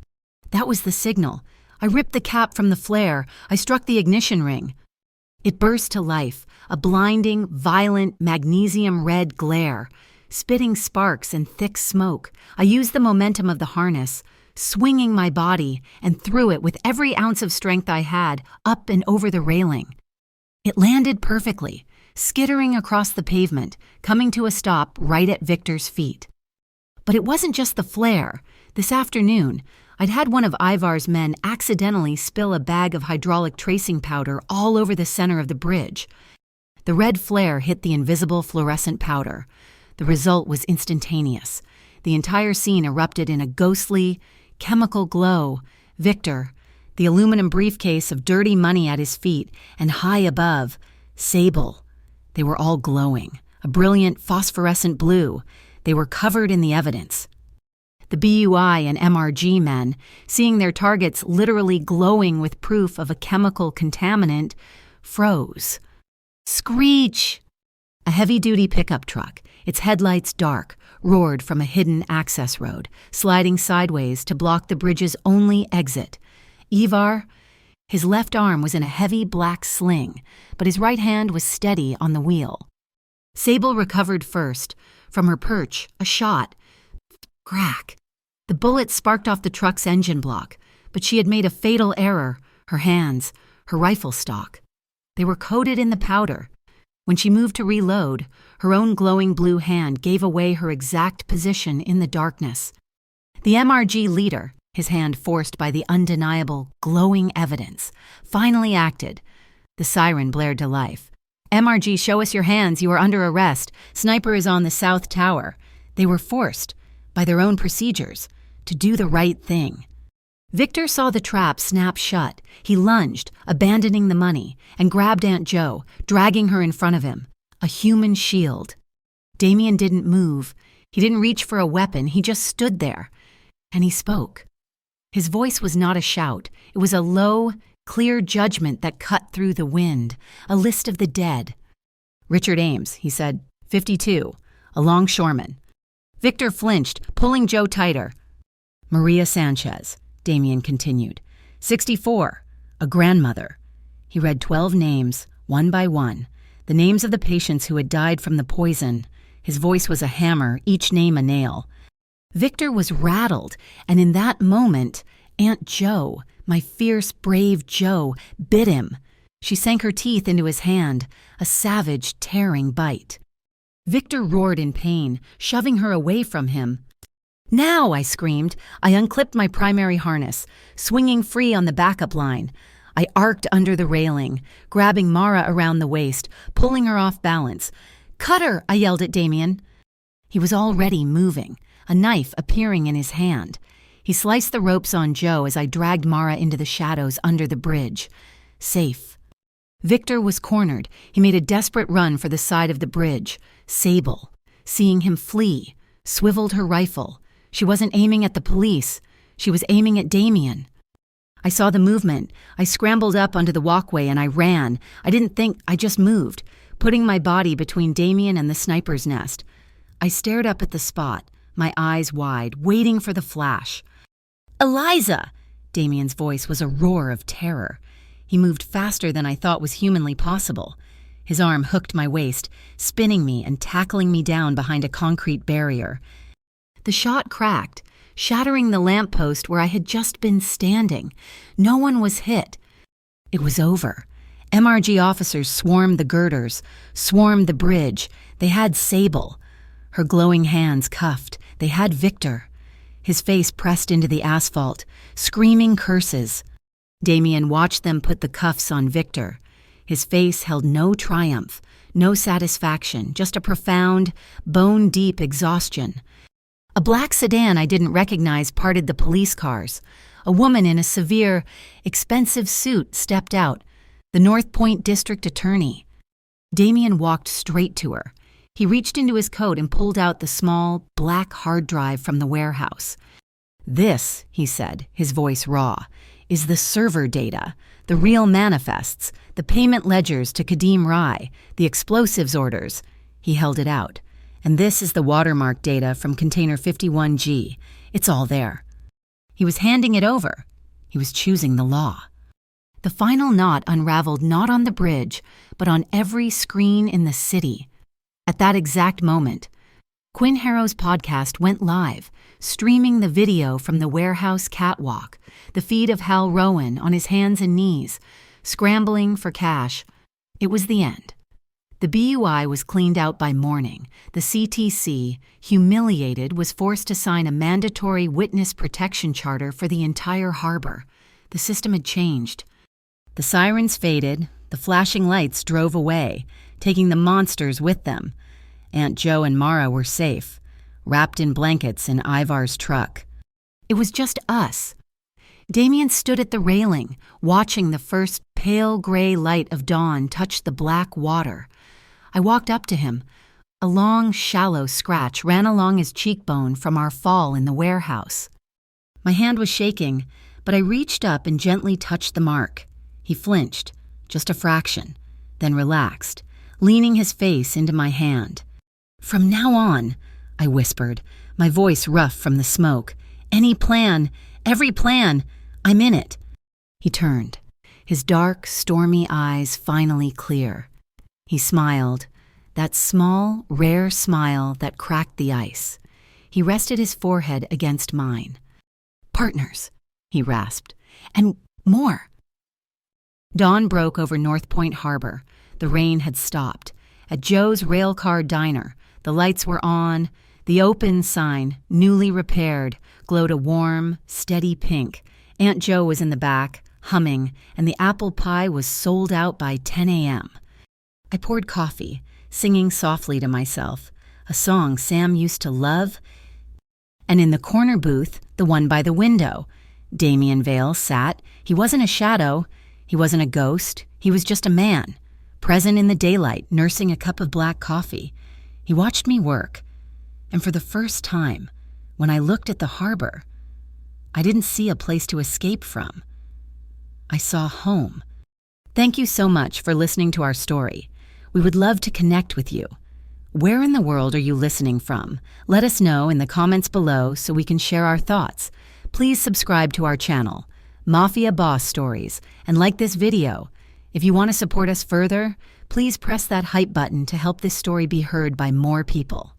That was the signal. I ripped the cap from the flare. I struck the ignition ring. It burst to life, a blinding, violent, magnesium-red glare, spitting sparks and thick smoke. I used the momentum of the harness, swinging my body, and threw it with every ounce of strength I had, up and over the railing. It landed perfectly, skittering across the pavement, coming to a stop right at Victor's feet. But it wasn't just the flare. This afternoon, I'd had one of Ivar's men accidentally spill a bag of hydraulic tracing powder all over the center of the bridge. The red flare hit the invisible fluorescent powder. The result was instantaneous. The entire scene erupted in a ghostly, chemical glow. Victor, the aluminum briefcase of dirty money at his feet, and high above, Sable. They were all glowing, a brilliant phosphorescent blue. They were covered in the evidence. The BUI and MRG men, seeing their targets literally glowing with proof of a chemical contaminant, froze. Screech! A heavy-duty pickup truck, its headlights dark, roared from a hidden access road, sliding sideways to block the bridge's only exit. Ivar, his left arm was in a heavy black sling, but his right hand was steady on the wheel. Sable recovered first. From her perch, a shot. Crack. The bullet sparked off the truck's engine block, but she had made a fatal error. Her hands, her rifle stock. They were coated in the powder. When she moved to reload, her own glowing blue hand gave away her exact position in the darkness. The MRG leader, his hand forced by the undeniable, glowing evidence, finally acted. The siren blared to life. "MRG, show us your hands. You are under arrest. Sniper is on the south tower." They were forced, by their own procedures, to do the right thing. Victor saw the trap snap shut. He lunged, abandoning the money, and grabbed Aunt Jo, dragging her in front of him. A human shield. Damien didn't move. He didn't reach for a weapon. He just stood there. And he spoke. His voice was not a shout. It was a low, clear judgment that cut through the wind. A list of the dead. "Richard Ames," he said, 52, a longshoreman. Victor flinched, pulling Joe tighter. "Maria Sanchez," Damien continued, 64, a grandmother. He read 12 names, one by one, the names of the patients who had died from the poison. His voice was a hammer, each name a nail. Victor was rattled, and in that moment, Aunt Jo, My fierce, brave Joe bit him. She sank her teeth into his hand, a savage, tearing bite. Victor roared in pain, shoving her away from him. "Now!" I screamed. I unclipped my primary harness, swinging free on the backup line. I arced under the railing, grabbing Mara around the waist, pulling her off balance. "Cut her!" I yelled at Damien. He was already moving, a knife appearing in his hand. He sliced the ropes on Joe as I dragged Mara into the shadows under the bridge. Safe. Victor was cornered. He made a desperate run for the side of the bridge. Sable, seeing him flee, swiveled her rifle. She wasn't aiming at the police. She was aiming at Damien. I saw the movement. I scrambled up onto the walkway and I ran. I didn't think, I just moved, putting my body between Damien and the sniper's nest. I stared up at the spot, my eyes wide, waiting for the flash. "Eliza!" Damien's voice was a roar of terror. He moved faster than I thought was humanly possible. His arm hooked my waist, spinning me and tackling me down behind a concrete barrier. The shot cracked, shattering the lamppost where I had just been standing. No one was hit. It was over. MRG officers swarmed the girders, swarmed the bridge. They had Sable. Her glowing hands cuffed. They had Victor. His face pressed into the asphalt, screaming curses. Damien watched them put the cuffs on Victor. His face held no triumph, no satisfaction, just a profound, bone-deep exhaustion. A black sedan I didn't recognize parted the police cars. A woman in a severe, expensive suit stepped out, the North Point district attorney. Damien walked straight to her. He reached into his coat and pulled out the small, black hard drive from the warehouse. "This," he said, his voice raw, "is the server data, the real manifests, the payment ledgers to Kadeem Rai, the explosives orders." He held it out. "And this is the watermark data from container 51G. It's all there." He was handing it over. He was choosing the law. The final knot unraveled not on the bridge, but on every screen in the city. At that exact moment, Quinn Harrow's podcast went live, streaming the video from the warehouse catwalk, the feed of Hal Rowan on his hands and knees, scrambling for cash. It was the end. The BUI was cleaned out by morning. The CTC, humiliated, was forced to sign a mandatory witness protection charter for the entire harbor. The system had changed. The sirens faded. The flashing lights drove away, taking the monsters with them. Aunt Jo and Mara were safe, wrapped in blankets in Ivar's truck. It was just us. Damien stood at the railing, watching the first pale gray light of dawn touch the black water. I walked up to him. A long, shallow scratch ran along his cheekbone from our fall in the warehouse. My hand was shaking, but I reached up and gently touched the mark. He flinched, just a fraction, then relaxed, leaning his face into my hand. "From now on," I whispered, my voice rough from the smoke, "any plan, every plan, I'm in it." He turned, his dark, stormy eyes finally clear. He smiled, that small, rare smile that cracked the ice. He rested his forehead against mine. "Partners," he rasped, "and more." Dawn broke over North Point Harbor. The rain had stopped. At Joe's railcar diner, the lights were on. The open sign, newly repaired, glowed a warm, steady pink. Aunt Jo was in the back, humming, and the apple pie was sold out by 10 a.m. I poured coffee, singing softly to myself, a song Sam used to love. And in the corner booth, the one by the window, Damien Vale sat. He wasn't a shadow. He wasn't a ghost. He was just a man, present in the daylight, nursing a cup of black coffee. He watched me work. And for the first time, when I looked at the harbor, I didn't see a place to escape from. I saw home. Thank you so much for listening to our story. We would love to connect with you. Where in the world are you listening from? Let us know in the comments below so we can share our thoughts. Please subscribe to our channel, Mafia Boss Stories, and like this video. If you want to support us further, please press that hype button to help this story be heard by more people.